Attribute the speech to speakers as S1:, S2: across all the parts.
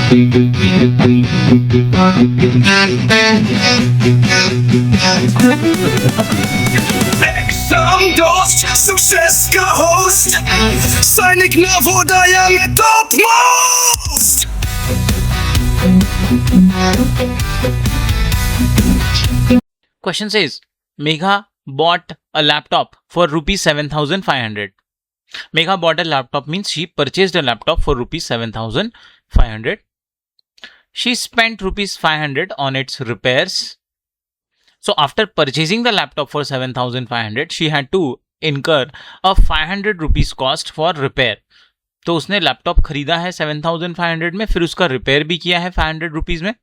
S1: Exam Dost, Success का host, सैनिक नवोदय में topmost.
S2: Question says, Megha bought a laptop for rupees 7,500. Megha bought a laptop means she purchased a laptop for rupees 7,500. She spent rupees 500 on its repairs. So after purchasing the laptop for 7,500, she had to incur a 500 rupees cost for repair. तो उसने laptop खरीदा है 7,500 में, फिर उसका repair भी किया है 500 रुपीज में.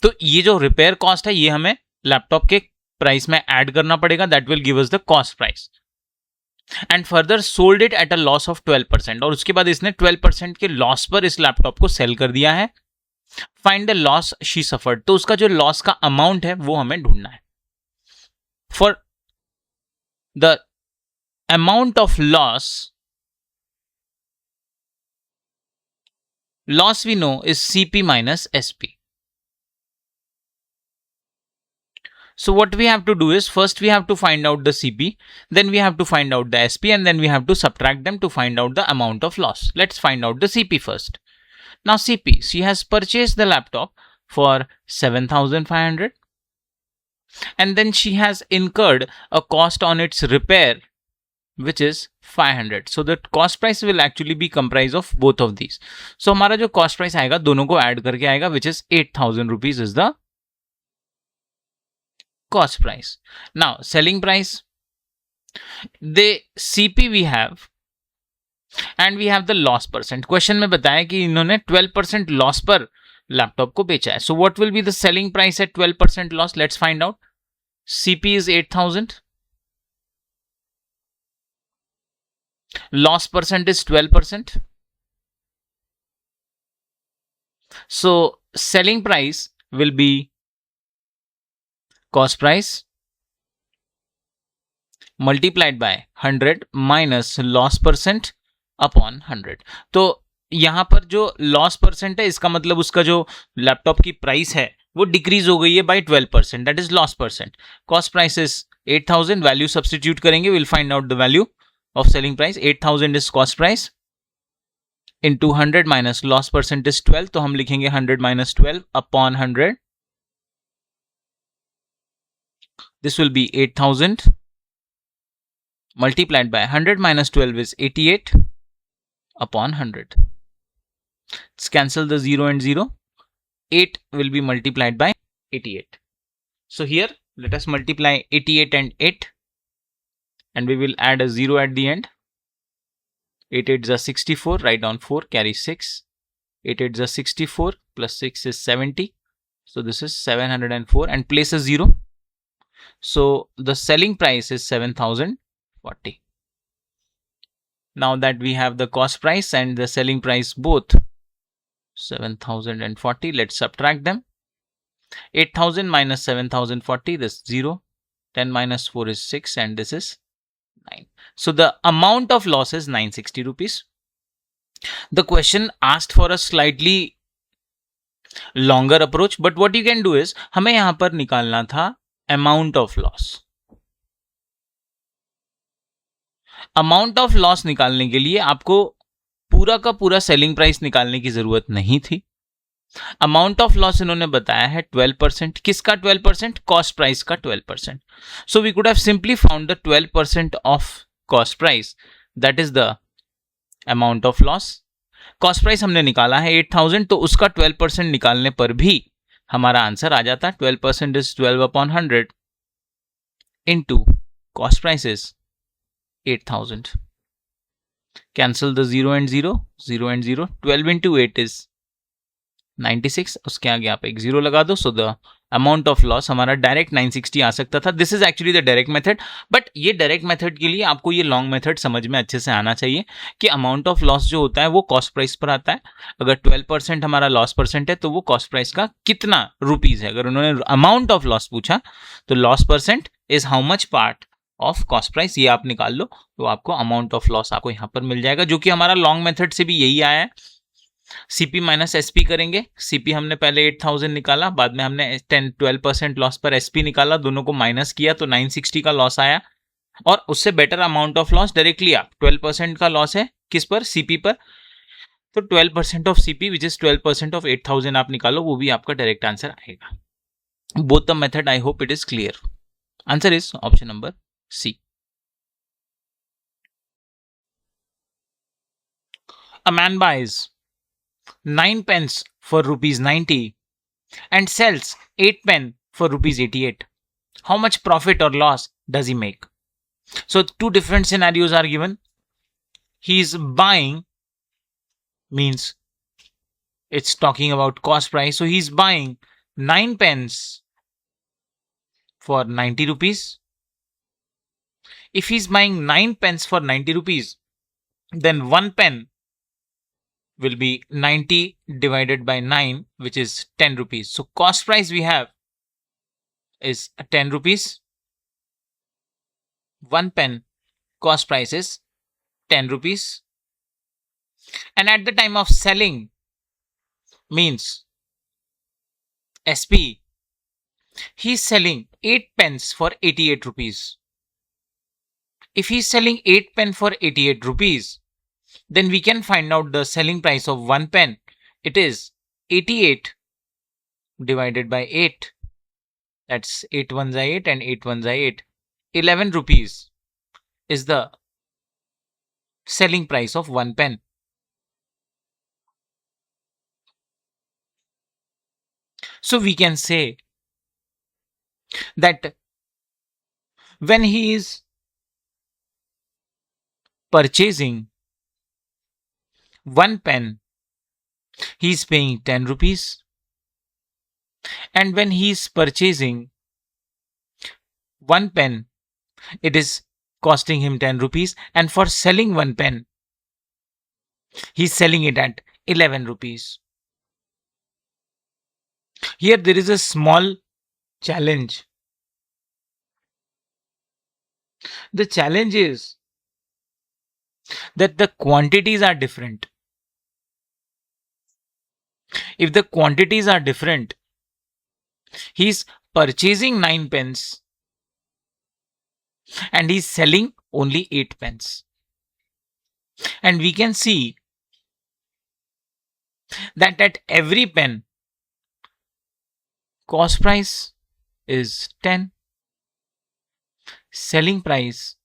S2: तो ये जो रिपेयर कॉस्ट है ये हमें लैपटॉप के प्राइस में ऐड करना पड़ेगा. That will give us the cost price. And further sold it at a loss of 12%. और उसके बाद इसने 12% के लॉस पर इस लैपटॉप को सेल कर दिया है. Find the loss she suffered. तो उसका जो लॉस का अमाउंट है वो हमें ढूंढना है. For the amount of loss we know is CP minus SP. So what we have to do is, first we have to find out the CP, then we have to find out the SP, and then we have to subtract them to find out the amount of loss. Let's find out the CP first. Now CP, she has purchased the laptop for 7,500 and then she has incurred a cost on its repair which is 500. So the cost price will actually be comprised of both of these. So हमारा जो cost price आएगा दोनों को add करके आएगा, which is 8,000 rupees is the cost price. Now selling price, the CP we have and we have the loss percent. Question में बताया कि इन्होंने 12% loss पर लैपटॉप को बेचा है. So what will be the selling price at 12% loss? Let's find out. CP is 8,000. Loss percent is 12%. So selling price will be cost price multiplied by 100 minus loss percent upon 100. तो यहां पर जो loss percent है इसका मतलब उसका जो laptop की प्राइस है वो डिक्रीज हो गई है by 12%. That is loss percent. Cost price is 8,000. Value substitute करेंगे, will find out the value of selling price. 8,000 is cost price into 100 minus loss percent is 12. तो हम लिखेंगे 100 minus 12 upon 100. This will be 8,000 multiplied by 100 minus 12 is 88 upon 100. Let's cancel the 0 and 0. 8 will be multiplied by 88. So here let us multiply 88 and 8. And we will add a 0 at the end. 8 8s are 64, write down 4, carry 6. 8 8s are 64, plus 6 is 70. So this is 704 and place a 0. So the selling price is 7,040. Now that we have the cost price and the selling price both 7,040, let's subtract them. 8,000 minus 7,040, this 0. 10 minus 4 is 6 and this is 9. So the amount of loss is 960 rupees. The question asked for a slightly longer approach, but what you can do is हमें यहां पर निकालना था amount of loss. Amount of loss निकालने के लिए आपको पूरा का पूरा सेलिंग प्राइस निकालने की जरूरत नहीं थी. अमाउंट ऑफ लॉस इन्होंने बताया है 12%. किसका 12%? कॉस्ट प्राइस का 12%. So we could have simply found the 12% of cost price, that is the amount of loss. Cost price हमने निकाला है 8,000, तो उसका 12% निकालने पर भी हमारा आंसर आ जाता. 12% is 12 upon 100 into cost price is 8,000. Cancel the 0 and 0, 0 and 0. 12 into 8 is 96. उसके आगे आप एक 0 लगा दो. So the amount of loss हमारा डायरेक्ट 960 आ सकता था. This is actually the direct method. But ये डायरेक्ट मेथड के लिए आपको ये लॉन्ग मेथड समझ में अच्छे से आना चाहिए कि अमाउंट ऑफ लॉस जो होता है वो कॉस्ट प्राइस पर आता है. अगर 12% हमारा लॉस परसेंट है तो वो कॉस्ट प्राइस का कितना रुपीज है. अगर उन्होंने अमाउंट ऑफ लॉस पूछा तो loss percent is how much part of cost price, ये आप निकाल लो तो आपको अमाउंट ऑफ लॉस आपको यहाँ पर मिल जाएगा, जो कि हमारा लॉन्ग मेथड से भी यही आया है. सीपी माइनस एसपी करेंगे। सीपी हमने पहले 8000 निकाला, बाद में हमने 12% लॉस पर एसपी निकाला, दोनों को माइनस किया तो 960 का लॉस आया। और उससे better amount of loss directly आप 12% का लॉस है किस पर, सीपी पर, तो 12% of CP which is 12% of 8000 आप निकालो, वो भी आपका डायरेक्ट आंसर आएगा। Both the method, I hope it is clear. Answer is option number C. A man buys 9 pence for rupees 90 and sells 8 pen for rupees 88. How much profit or loss does he make? So two different scenarios are given. He is buying, means it's talking about cost price. So he's buying 9 pens for 90 rupees. If he's buying 9 pens for 90 rupees, then 1 pen will be 90 divided by 9, which is 10 rupees. So cost price we have is 10 rupees. 1 pen cost price is 10 rupees. And at the time of selling, means SP, he's selling 8 pens for 88 rupees. If he's selling 8 pen for 88 rupees, then we can find out the selling price of 1 pen. It is 88 divided by 8. That's 8 ones are 8 and 8 ones are 8. 11 rupees is the selling price of 1 pen. So we can say that when he is purchasing 1 pen, he is paying 10 rupees. And when he is purchasing 1 pen, it is costing him 10 rupees. And for selling 1 pen, he is selling it at 11 rupees. Here there is a small challenge. The challenge is that the quantities are different. If the quantities are different, he is purchasing 9 pence and he is selling only 8 pence. And we can see that at every pen, cost price is 10, selling price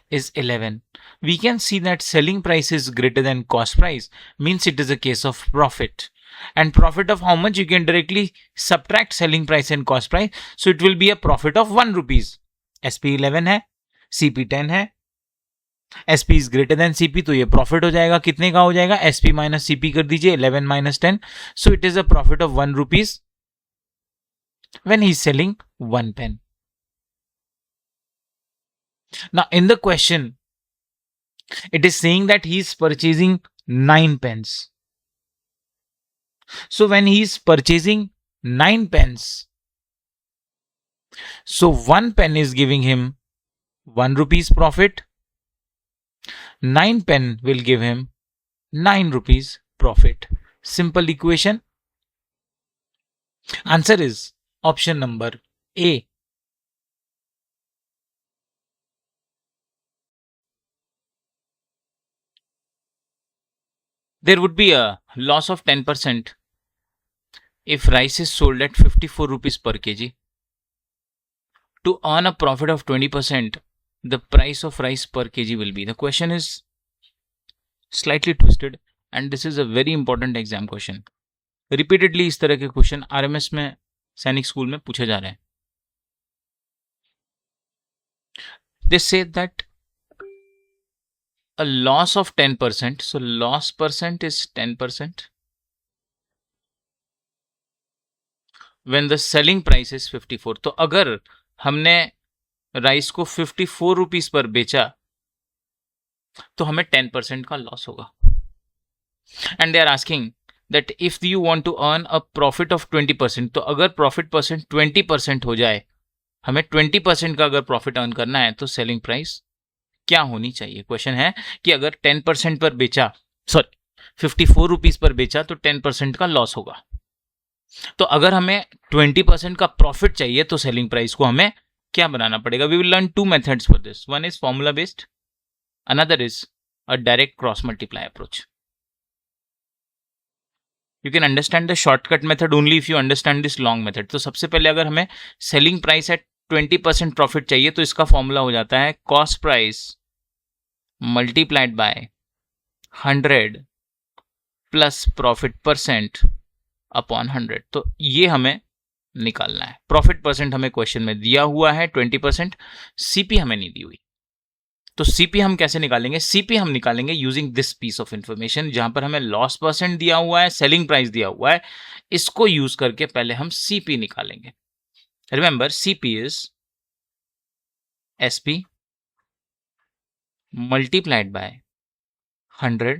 S2: is 11. We can see that selling price is greater than cost price, means it is a case of profit. And profit of how much? You can directly subtract selling price and cost price. So it will be a profit of 1 rupees. SP 11 है, CP 10 है, SP is greater than CP, तो ये profit हो जाएगा, कितने का हो जाएगा? SP minus CP कर दीजिए, 11 minus 10. So it is a profit of 1 rupees when he is selling 1 pen. Now in the question, it is saying that he is purchasing 9 pens. So when he is purchasing 9 pens, so 1 pen is giving him 1 rupees profit. 9 pen will give him 9 rupees profit. Simple equation. Answer is option number A. There would be a loss of 10% if rice is sold at 54 rupees per kg. To earn a profit of 20%, the price of rice per kg will be. The question is slightly twisted and this is a very important exam question. Repeatedly इस तरह के question RMS में, सैनिक school में पूछे जा रहे हैं. They say that a loss of 10%, so loss percent is 10% when the selling price is 54. तो अगर हमने राइस को 54 रुपीस पर बेचा तो हमें 10% का लॉस होगा. And they are asking that if you want to earn a profit of 20%, तो अगर प्रॉफिट परसेंट 20% हो जाए, हमें 20% का अगर प्रॉफिट अर्न करना है तो सेलिंग प्राइस क्या होनी चाहिए. क्वेश्चन है कि अगर 10% पर बेचा, सॉरी 54 रुपीज पर बेचा तो 10% का लॉस होगा। तो अगर हमें 20% का प्रॉफिट चाहिए तो सेलिंग प्राइस को हमें क्या बनाना पड़ेगा? We will learn two methods for this. One is formula based, another is a direct cross multiply approach. You can understand the shortcut method only if you understand this long method. तो सबसे पहले अगर हमें selling price at 20% profit चाहिए तो इसका formula हो जाता है cost price multiplied by 100 plus profit percent upon 100। तो ये हमें निकालना है। प्रॉफिट परसेंट हमें क्वेश्चन में दिया हुआ है 20%, सीपी हमें नहीं दी हुई। तो सीपी हम कैसे निकालेंगे? सीपी हम निकालेंगे using this piece of information, जहां पर हमें लॉस परसेंट दिया हुआ है, सेलिंग प्राइस दिया हुआ है। इसको यूज करके पहले हम सीपी निकालेंगे। Remember CP is SP multiplied by 100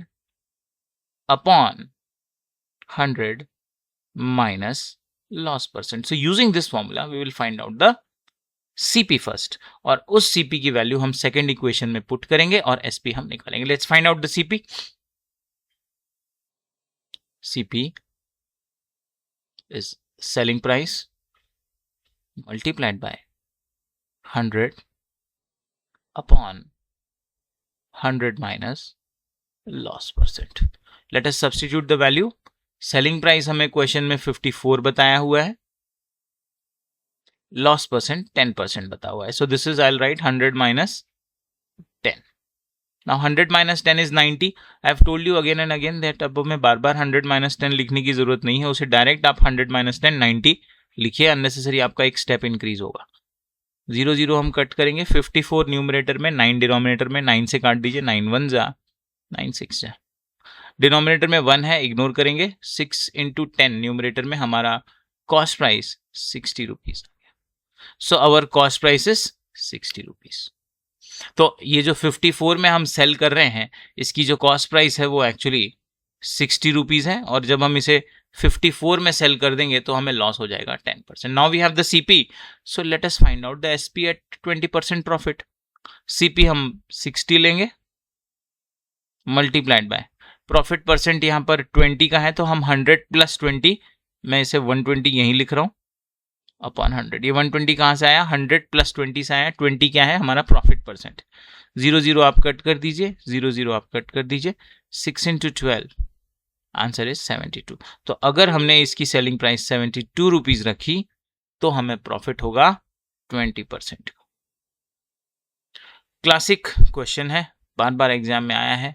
S2: upon 100 minus loss percent. So using this formula we will find out the CP first, और उस CP की वैल्यू हम सेकेंड इक्वेशन में पुट करेंगे और SP हम निकालेंगे। Let's find out the CP. CP is selling price multiplied by 100 upon 100 minus loss percent. Let us substitute the value. Selling price हमें क्वेश्चन में 54 बताया हुआ है, loss percent 10% बताया हुआ है. So this is, I'll write 100 minus 10. Now 100 minus 10 is 90. I have told you again and again that अब हमें बार बार 100 minus 10 लिखने की जरूरत नहीं है, उसे डायरेक्ट आप 100 minus 10 90 लिखिए, अननेसेसरी आपका एक स्टेप इंक्रीज होगा। 0 0 हम कट करेंगे, 54 न्यूमरेटर में, 9 डिनोमिनेटर में, 9 से काट दीजिए, 9 1 जा 9 6 जा, डिनोमिनेटर में 1 है, इग्नोर करेंगे, 6 इंटू 10 न्यूमरेटर में हमारा cost price 60 rupees. So our cost price is 60 rupees. तो ये जो 54 में हम सेल कर रहे हैं, इसकी जो कॉस्ट प्राइस है वो एक्चुअली 60 रुपीज है, और जब हम इसे 54 में सेल कर देंगे तो हमें लॉस हो जाएगा 10%। Now we have the CP, so let us find out the SP at 20% profit. CP हम 60 लेंगे मल्टीप्लाइड बाय प्रॉफिट परसेंट, यहां पर 20 का है तो हम 100 प्लस 20, मैं इसे 120 यहीं लिख रहा हूं, अपॉन 100। ये 120 कहां से आया? 100 प्लस 20 से आया। 20 क्या है? हमारा प्रॉफिट परसेंट। 0 0 आप कट कर दीजिए, 0 0 आप कट कर दीजिए, 6 इंटू 12, आंसर इज 72। तो अगर हमने इसकी सेलिंग प्राइस 72 रुपीज रखी तो हमें प्रॉफिट होगा 20%। क्लासिक क्वेश्चन है, बार बार एग्जाम में आया है।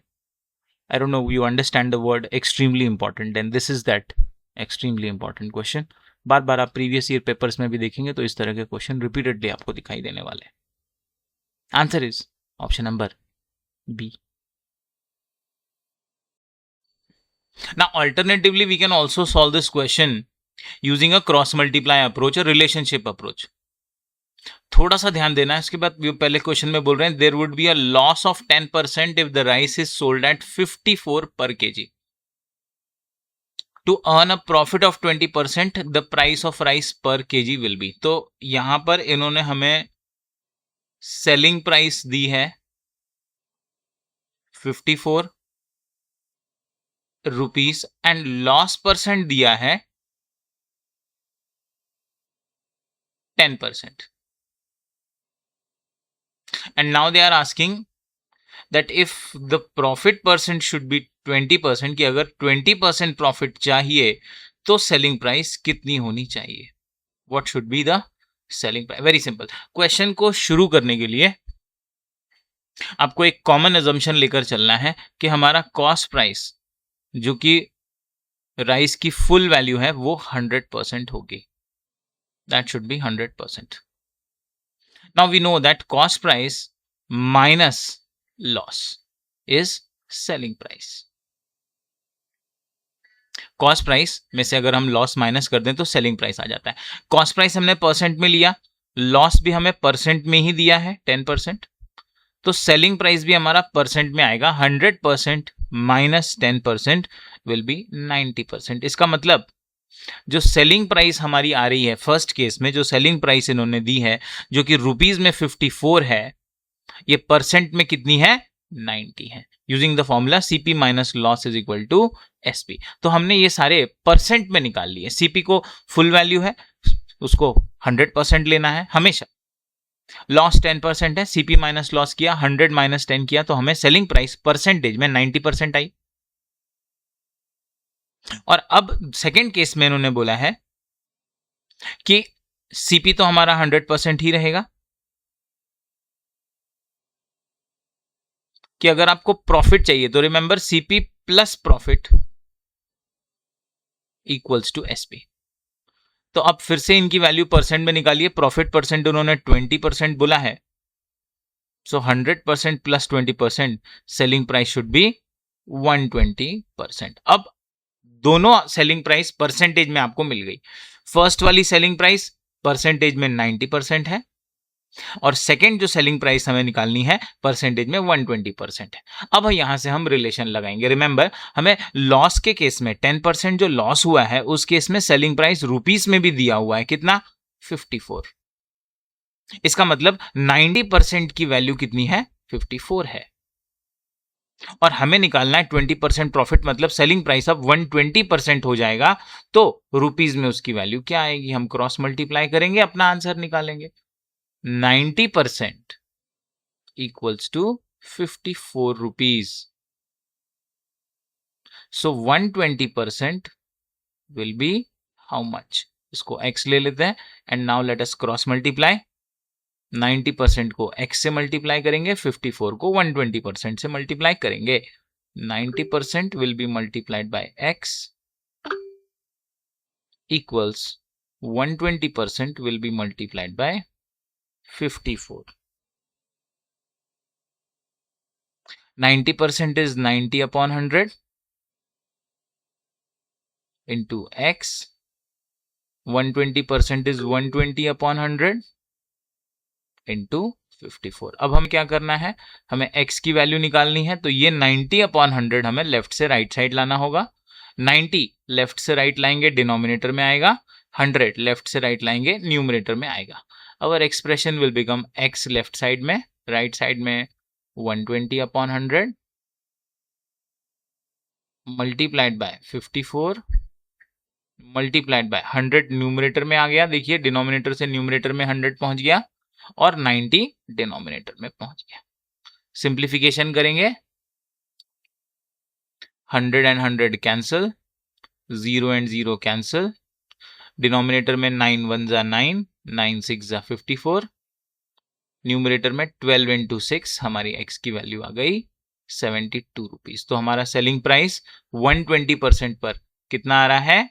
S2: I don't know you understand the word extremely important, and this is that extremely important question. बार बार आप प्रीवियस ईयर पेपर्स में भी देखेंगे तो इस तरह के क्वेश्चन रिपीटेडली आपको दिखाई देने वाले हैं। Answer is option number B. Now alternatively we can also solve this question using a cross multiply approach or relationship approach. थोड़ा सा ध्यान देना है, इसके बाद पहले क्वेश्चन में बोल रहे हैं there would be a loss of 10% if the rice is sold at 54 per kg. To earn a profit of 20% the price of rice per kg will be. तो यहां पर इन्होंने हमें सेलिंग प्राइस दी है 54 रुपीस एंड लॉस परसेंट दिया है 10%, and now they are asking that if the profit percent should be 20%, कि अगर 20% प्रॉफिट चाहिए तो सेलिंग प्राइस कितनी होनी चाहिए? What should be the selling price? Very simple. Question को शुरू करने के लिए आपको एक कॉमन अजम्पशन लेकर चलना है कि हमारा कॉस्ट प्राइस जो कि राइस की फुल वैल्यू है वो 100% होगी। That should be 100%। Now we know that cost price minus loss is selling price. Cost price में से अगर हम लॉस माइनस कर दें तो सेलिंग प्राइस आ जाता है। कॉस्ट प्राइस हमने परसेंट में लिया, लॉस भी हमें परसेंट में ही दिया है 10%, तो सेलिंग प्राइस भी हमारा परसेंट में आएगा। 100% माइनस 10% विल बी 90%। इसका मतलब जो सेलिंग प्राइस हमारी आ रही है फर्स्ट केस में, जो सेलिंग प्राइस इन्होंने दी है जो कि रुपीज में 54 है, ये परसेंट में कितनी है? 90 है। Using the formula CP minus loss is equal to SP. तो हमने ये सारे परसेंट में निकाल लिए। सीपी को फुल वैल्यू है, उसको 100% लेना है हमेशा। लॉस 10% है, सीपी माइनस लॉस किया, 100 माइनस 10 किया, तो हमें सेलिंग प्राइस परसेंटेज में 90% आई। और अब सेकेंड केस में इन्होंने बोला है कि सीपी तो हमारा 100% ही रहेगा, कि अगर आपको प्रॉफिट चाहिए तो remember CP plus profit equals to SP. तो अब फिर से इनकी वैल्यू परसेंट में निकालिए। प्रॉफिट परसेंट उन्होंने 20% बोला है, सो 100% plus 20%, selling price should be 120%। अब दोनों सेलिंग प्राइस परसेंटेज में आपको मिल गई। फर्स्ट वाली सेलिंग प्राइस परसेंटेज में 90% है, और सेकेंड जो सेलिंग प्राइस हमें निकालनी है परसेंटेज में 120% है। अब यहां से हम रिलेशन लगाएंगे। रिमेंबर, हमें लॉस के केस में 10% जो लॉस हुआ है उस केस में सेलिंग प्राइस रुपीस में भी दिया हुआ है, कितना? 54। इसका मतलब 90% की वैल्यू कितनी है? 54 है। और हमें निकालना है 20% प्रॉफिट, मतलब सेलिंग प्राइस अब 120% हो जाएगा, तो रुपीस में उसकी वैल्यू क्या आएगी? हम क्रॉस मल्टीप्लाई करेंगे, अपना आंसर निकालेंगे। 90% equals to 54 rupees. So 120% will be how much? इसको x ले लेते हैं, and now let us cross multiply. 90% को x से मल्टीप्लाई करेंगे, 54 को 120% से मल्टीप्लाई करेंगे। 90% will be multiplied by x equals 120% will be multiplied by 54. 90% is 90 upon 100 into x. 120% is 120 upon 100 into 54। अब हम क्या करना है? हमें x की वैल्यू निकालनी है, तो ये 90 अपॉन 100 हमें लेफ्ट से राइट साइड लाना होगा। 90 लेफ्ट से राइट लाएंगे, डिनोमिनेटर में आएगा। 100 लेफ्ट से राइट लाएंगे, न्यूमरेटर में आएगा। Our expression will become x left side में, राइट साइड में 120 upon 100 multiplied by 54 multiplied by 100 numerator में आ गया। देखिए, डिनोमिनेटर से न्यूमरेटर में 100 पहुंच गया और 90 डिनोमिनेटर में पहुंच गया। सिंप्लीफिकेशन करेंगे, 100 and 100 cancel, 0 and 0 cancel. Denominator में 9 1 जा 9, 9 6 जा 54। न्यूमरेटर में 12 इंटू 6, हमारी x की वैल्यू आ गई 72 रुपीज। तो हमारा सेलिंग प्राइस 120% पर कितना आ रहा है?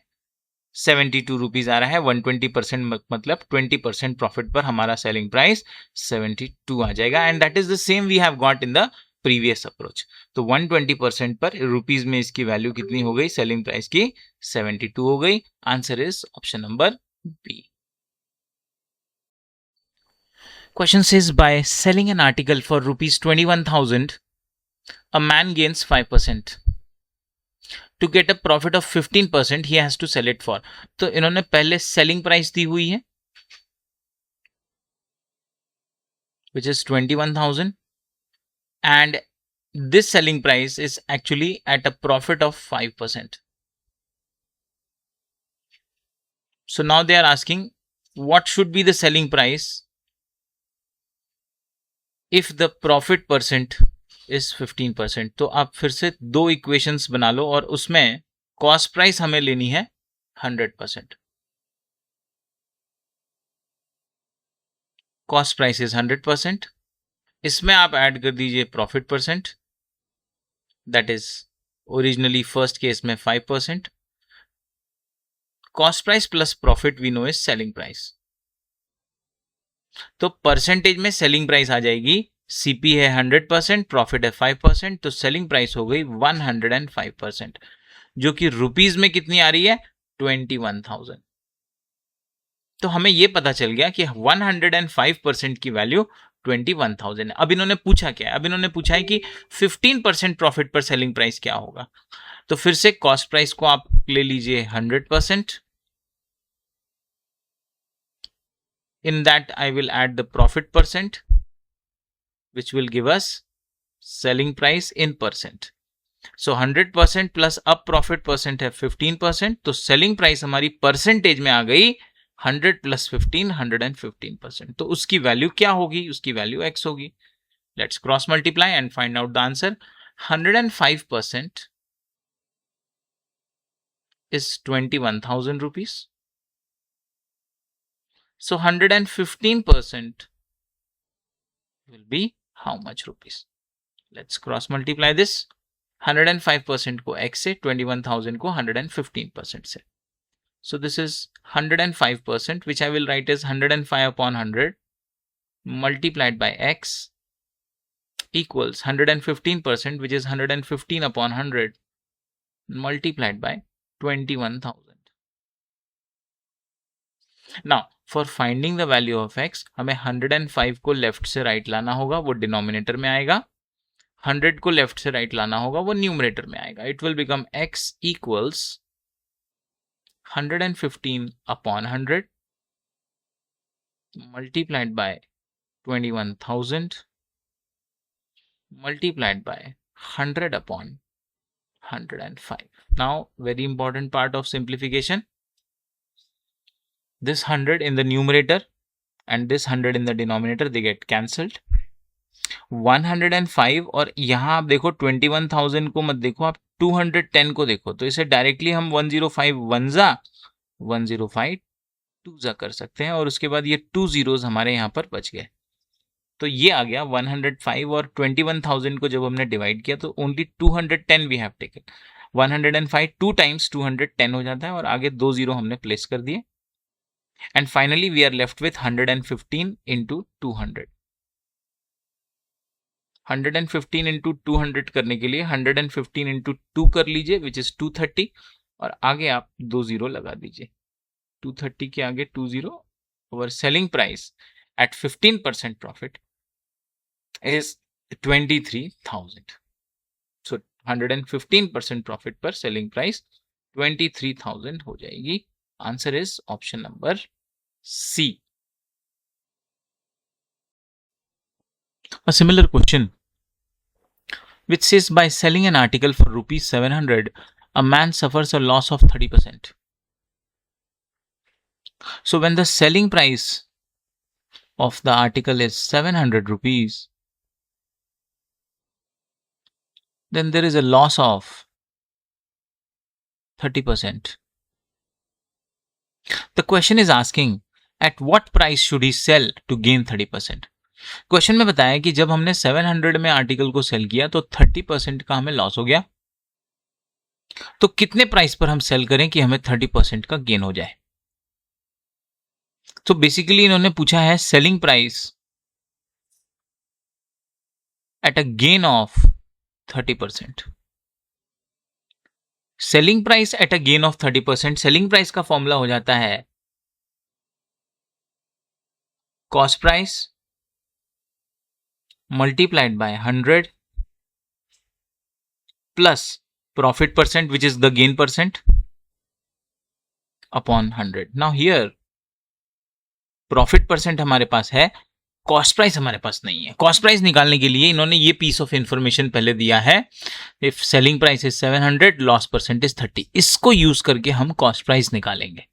S2: 72 रुपीज आ रहा है। 120% मतलब 20% प्रॉफिट पर हमारा सेलिंग प्राइस 72 आ जाएगा, and that is the same we have got in the previous approach. तो 120% पर रुपीज में इसकी वैल्यू कितनी हो गई? सेलिंग प्राइस की 72 हो गई। Answer is option number B. Question says, by selling an article for rupees 21,000, a man gains 5%. To get a profit of 15%, he has to sell it for. तो इन्होंने पहले सेलिंग प्राइस दी हुई है, which is 21,000, and this selling price is actually at a profit of 5%. So now they are asking, what should be the selling price if the profit percent is 15%? तो आप फिर से दो इक्वेशंस बना लो और उसमें कॉस्ट प्राइस हमें लेनी है 100%। कॉस्ट प्राइस इज 100%, इसमें आप ऐड कर दीजिए profit percent, that is originally first case में 5%। Cost price plus profit we know is selling price. तो परसेंटेज में सेलिंग प्राइस आ जाएगी, सीपी है 100%, प्रॉफिट है 5%, तो सेलिंग प्राइस हो गई 105%, जो कि रुपीज में कितनी आ रही है? 21,000। तो हमें यह पता चल गया कि 105% की वैल्यू 21,000 है। अब इन्होंने पूछा क्या है? अब इन्होंने पूछा है कि 15% प्रॉफिट पर सेलिंग प्राइस क्या होगा। तो फिर से कॉस्ट प्राइस को आप ले लीजिए 100%, in that I will add the profit percent, which will give us selling price in percent. So 100% plus अब प्रॉफिट परसेंट है 15%, तो सेलिंग प्राइस हमारी परसेंटेज में आ गई 100 प्लस 15, 115%. तो उसकी वैल्यू क्या होगी? उसकी वैल्यू x होगी. Let's cross multiply and find out the answer. 105% is 21,000 rupees. So 115% will be how much rupees? Let's cross multiply this. 105% को x से, 21,000 को 115% से. So this is 105%, which I will write as 105 upon 100 multiplied by x equals 115%, which is 115 upon 100 multiplied by 21,000. Now for finding the value of x, हमें 105 को left से right लाना होगा, वो डिनोमिनेटर में आएगा. 100 को लेफ्ट से राइट लाना होगा, वो न्यूमरेटर में आएगा. It will become x equals 115 upon 100 multiplied by 21,000 multiplied by 100 upon 105. Now very important part of simplification. This 100 in the numerator and this 100 in the denominator, they get cancelled. 105 और यहाँ आप देखो 21,000 को मत देखो, आप 210 को देखो. तो इसे डायरेक्टली हम 105 1 105 2 कर सकते हैं, और उसके बाद ये 2 zeros हमारे यहाँ पर बच गए. तो ये आ गया 105, और 21,000 को जब हमने डिवाइड किया तो only 210 we have taken. 105 2 times 210 हो जाता है, और आगे 2 जीरो हमने प्लेस कर दिए. And finally we are left with 115 into 200. 115 into 200 करने के लिए 115 इंटू 2 कर लीजिए, विच इज 230, और आगे आप 2 जीरो लगा दीजिए. 230 के आगे 2 जीरो. और selling price at 15% profit is 23,000. So 115% profit per selling price 23,000 हो जाएगी. Answer is option number C. A similar question which says by selling an article for rupees 700, a man suffers a loss of 30%. So when the selling price of the article is 700 rupees, then there is a loss of 30%. The question is asking at what price should he sell to gain 30%. Question में बताया कि जब हमने 700 में article को cell किया तो 30% का हमें लॉस हो गया. तो कितने प्राइस पर हम सेल करें कि हमें 30% का गेन हो जाए. तो बेसिकली इन्होंने पूछा है selling price at a gain of 30%. Selling price at a gain of 30%. Selling price का फॉर्मूला हो जाता है cost price multiplied by 100 plus profit percent which is the gain percent upon 100. Now here profit percent हमारे पास है, cost price हमारे पास नहीं है. Cost price निकालने के लिए इन्होंने ये पीस ऑफ इंफॉर्मेशन पहले दिया है, if selling price is 700, loss percent is 30. इसको यूज करके हम कॉस्ट प्राइस निकालेंगे.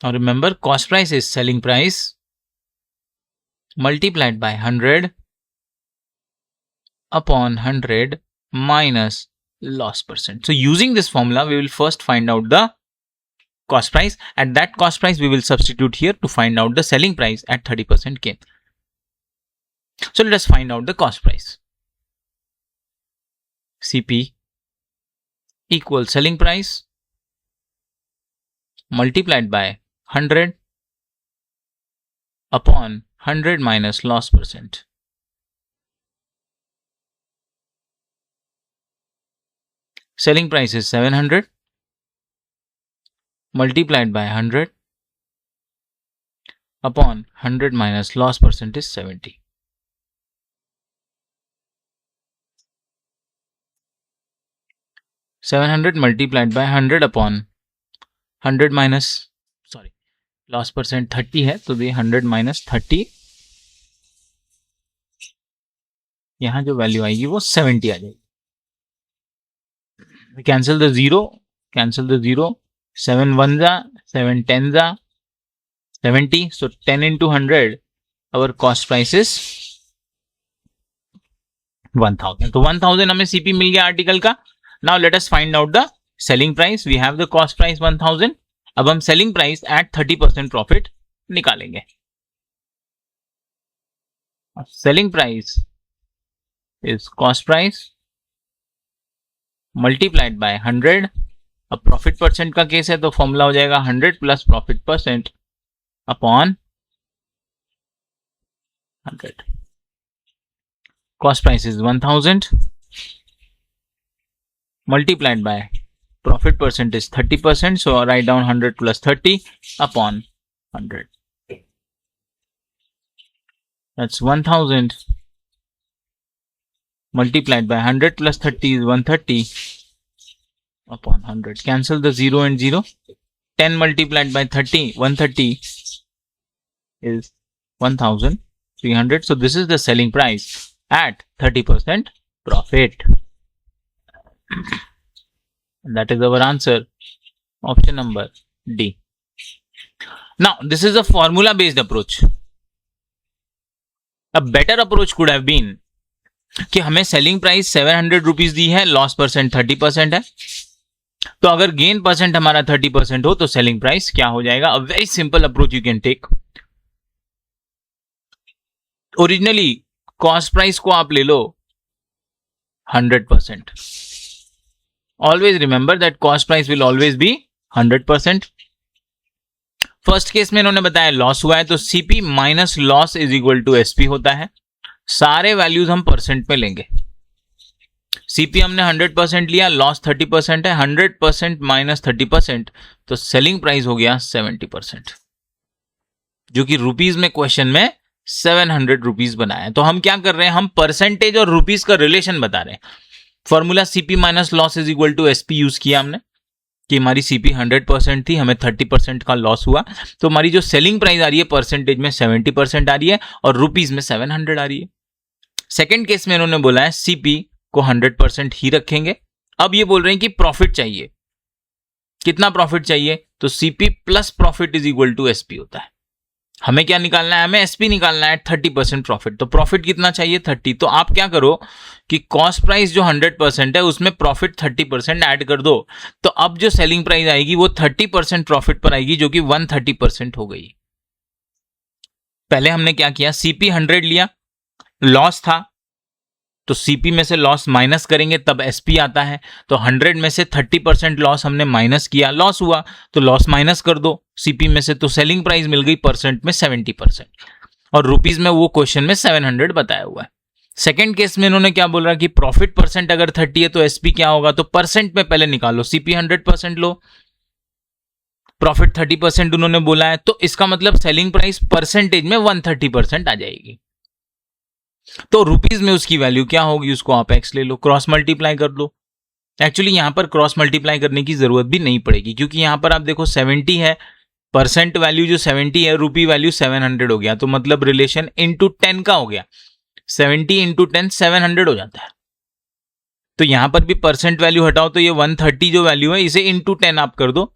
S2: और remember cost price is selling price multiplied by 100 upon 100 minus loss percent. So using this formula, we will first find out the cost price. At that cost price, we will substitute here to find out the selling price at 30% gain. So let us find out the cost price. CP equals selling price multiplied by 100 upon 100 minus loss percent. Selling price is 700 multiplied by 100 upon 100 minus loss percent is 70. $700 multiplied by 100 upon 100 minus loss percent 30 है, तो ये 100 minus 30 यहाँ जो value आएगी वो 70 आ जाएगी. Cancel the zero, 7 1 जा 7 10 जा 70. So 10 into 100, our cost price is 1000. तो 1000 हमें CP मिल गया आर्टिकल का. Now let us find out the selling price. We have the cost price 1000. अब हम selling price at 30% profit निकालेंगे. Selling price is cost price multiplied by 100. अब profit percent का case है तो फॉर्मूला हो जाएगा 100 plus profit percent upon 100. Cost price is 1000 multiplied by profit percent is 30%. So I write down 100 plus 30 upon 100. That's 1000 multiplied by 100 plus 30 is 130 upon 100. Cancel the 0 and 0. 10 multiplied by 30, 130 is 1300. So this is the selling price at 30% profit. That is our answer. Option number D. Now, this is a formula based approach. A better approach could have been कि हमें selling price 700 rupees दी है, loss percent 30% है. तो अगर gain percent हमारा 30% हो तो selling price क्या हो जाएगा? A very simple approach you can take. Originally cost price को आप ले लो 100%. Always remember that cost price will always be 100%. First case में इन्होंने बताया लॉस हुआ है तो CP minus loss is equal to SP होता है. सारे वैल्यूज हम परसेंट में लेंगे. सीपी हमने 100% लिया, लॉस 30% है, 100% माइनस 30%, तो सेलिंग प्राइस हो गया 70%, जो कि रुपीज में क्वेश्चन में 700 रुपीज बनाया. तो हम क्या कर रहे हैं, हम परसेंटेज और रुपीज का रिलेशन बता रहे हैं. Formula CP minus loss is equal to SP use किया हमने कि हमारी सीपी 100% थी, हमें 30% का लॉस हुआ, तो हमारी जो सेलिंग प्राइस आ रही है परसेंटेज में 70% आ रही है और रुपीज में 700 आ रही है. सेकेंड केस में इन्होंने बोला है सीपी को 100% ही रखेंगे. अब ये बोल रहे हैं कि प्रॉफिट चाहिए. कितना प्रॉफिट चाहिए? तो CP plus profit is equal to SP होता है. हमें क्या निकालना है? हमें एसपी निकालना है 30% प्रॉफिट. तो प्रॉफिट कितना चाहिए? 30. तो आप क्या करो कि कॉस्ट प्राइस जो 100% है उसमें प्रॉफिट 30% ऐड कर दो. तो अब जो सेलिंग प्राइस आएगी वो 30% प्रॉफिट पर आएगी, जो कि 130% हो गई. पहले हमने क्या किया, सीपी 100 लिया, लॉस था तो सीपी में से लॉस माइनस करेंगे तब एसपी आता है. तो 100 में से 30% लॉस हमने माइनस किया, लॉस हुआ तो लॉस माइनस कर दो सीपी में से, तो सेलिंग प्राइस मिल गई परसेंट में 70% और रुपीज में वो क्वेश्चन में 700 बताया हुआ है. सेकेंड केस में इन्होंने क्या बोल रहा कि प्रॉफिट परसेंट अगर 30 है तो एसपी क्या होगा, तो परसेंट में पहले निकालो. सीपी 100% लो, प्रॉफिट 30% उन्होंने बोला है, तो इसका मतलब सेलिंग प्राइस परसेंटेज में 130% आ जाएगी. तो रुपीज में उसकी वैल्यू क्या होगी, उसको आप एक्स ले लो, क्रॉस मल्टीप्लाई कर लो. एक्चुअली यहां पर क्रॉस मल्टीप्लाई करने की जरूरत भी नहीं पड़ेगी, क्योंकि यहां पर आप देखो 70 है, परसेंट वैल्यू जो 70 है, रुपी वैल्यू 700 हो गया, तो मतलब रिलेशन इंटू 10 का हो गया. 70 इंटू 10 700 हो जाता है. तो यहां पर भी परसेंट वैल्यू हटाओ तो ये 130 जो वैल्यू है इसे इंटू 10 आप कर दो,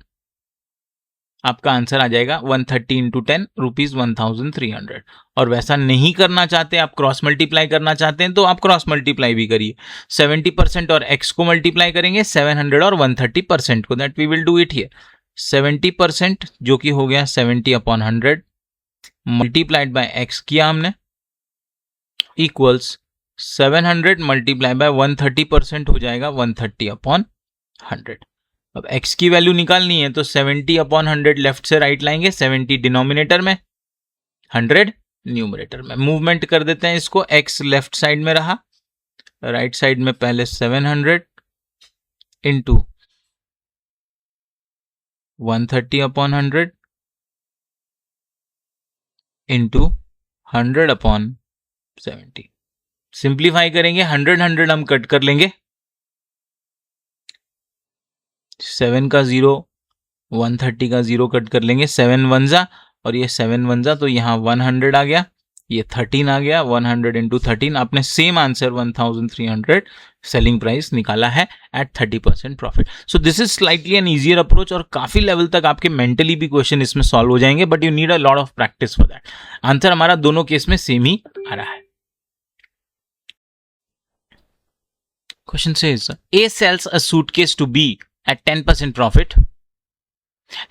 S2: आपका आंसर आ जाएगा 130 इंटू 10 रुपीज 1300. और वैसा नहीं करना चाहते, आप क्रॉस मल्टीप्लाई करना चाहते हैं तो आप क्रॉस मल्टीप्लाई भी करिए. 70% और x को मल्टीप्लाई करेंगे 700 और 130% को, that we will do it here. 70% जो कि हो गया 70/100 मल्टीप्लाइड बाय x किया हमने इक्वल्स 700 मल्टीप्लाई बाय 130% हो जाएगा 130/100. अब x की वैल्यू निकालनी है तो 70/100 लेफ्ट से राइट लाएंगे, 70 डिनोमिनेटर में 100 न्यूमरेटर में. मूवमेंट कर देते हैं इसको, x लेफ्ट साइड में रहा, राइट साइड में पहले 700 इंटू 130/100 इंटू 100/70. सिंप्लीफाई करेंगे, 100 हम कट कर लेंगे, 7 का 0 130 का 0 कट कर लेंगे, 7 1 जा और ये 7 1 जा, तो यहाँ 100 आ गया. ये 13 आ गया, 100 इंटू 13, आपने सेम आंसर 1300 सेलिंग प्राइस निकाला है at 30% profit. So this is slightly an easier approach और काफी लेवल तक आपके मेंटली भी क्वेश्चन इसमें सॉल्व हो जाएंगे, but you need a lot of practice for that. Answer हमारा दोनों केस में सेम ही आ रहा है. Question says A sells a suitcase to B at 10% profit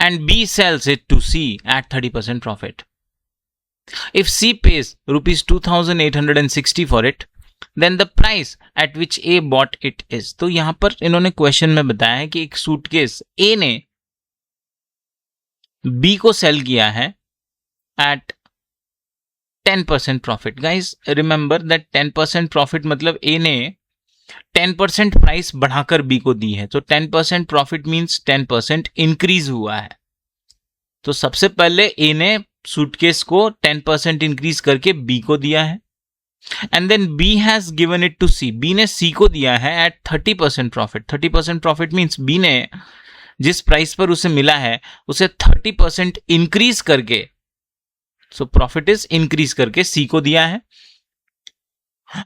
S2: and B sells it to C at 30% profit. If C pays rupees 2860 for it, then the price at which A bought it is. तो यहां पर इन्होंने question में बताया है कि एक suitcase A ने B को सेल किया है at 10% profit. Guys remember that 10% profit मतलब A ने 10% प्राइस बढ़ाकर बी को दी है. तो 10% प्रॉफिट मींस 10% इंक्रीज हुआ है. तो सबसे पहले ए ने सूटकेस को 10% इंक्रीज करके बी को दिया है and then B has given it to C. B ने सी को दिया है at 30% profit. 30% profit means B ने जिस प्राइस पर उसे मिला है उसे 30% इंक्रीज करके, सो प्रॉफिट इज इंक्रीज करके सी को दिया है.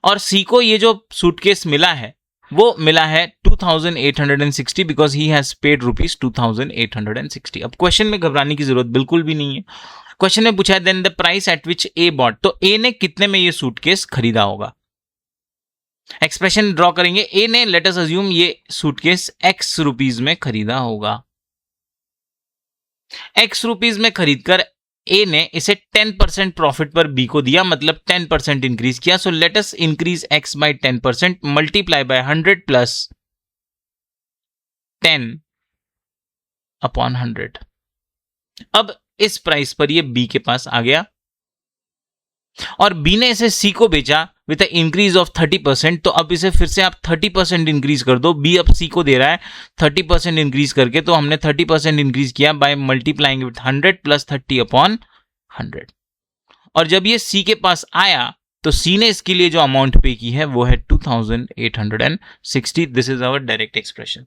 S2: और सी को ये जो सूटकेस मिला है वो मिला है 2860 because he has paid rupees 2860. अब क्वेश्चन में घबराने की जरूरत बिल्कुल भी नहीं है. क्वेश्चन में पूछा है then the price at which A bought. तो ए ने कितने में ये सूटकेस खरीदा होगा. एक्सप्रेशन ड्रॉ करेंगे. ए ने लेट अस अज्यूम ये सूटकेस एक्स रुपीज में खरीदा होगा. एक्स रुपीज में खरीदकर ए ने इसे 10% प्रॉफिट पर बी को दिया, मतलब 10% इंक्रीज किया. So let us increase X by 10%, multiply by 100 plus 10 upon 100. अब इस प्राइस पर ये बी के पास आ गया और बी ने इसे सी को बेचा विद इंक्रीज ऑफ 30%. तो अब इसे फिर से आप 30% इंक्रीज कर दो. बी अब सी को दे रहा है 30% इंक्रीज करके, तो हमने 30% इंक्रीज किया by multiplying with 100 plus 30 upon 100. और जब ये सी के पास आया तो सी ने इसके लिए जो अमाउंट पे की है वो है 2860. This is our direct expression.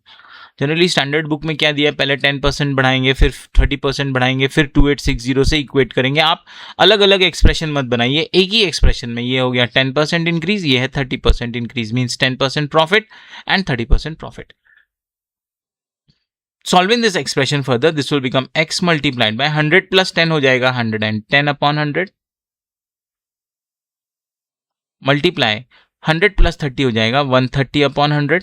S2: Generally standard book में क्या दिया है, पहले 10% बढ़ाएंगे, फिर 30% बढ़ाएंगे, फिर 2860 से इक्वेट करेंगे. आप अलग अलग एक्सप्रेशन मत बनाइए, एक ही एक्सप्रेशन में. ये हो गया 10% इंक्रीज, ये है 30% increase, means 10% profit and 30% profit. Solving this expression further, this will become x multiplied by 100 plus 10 हो जाएगा 110 अपॉन 100, मल्टीप्लाई 100 प्लस 30 हो जाएगा 130 अपॉन 100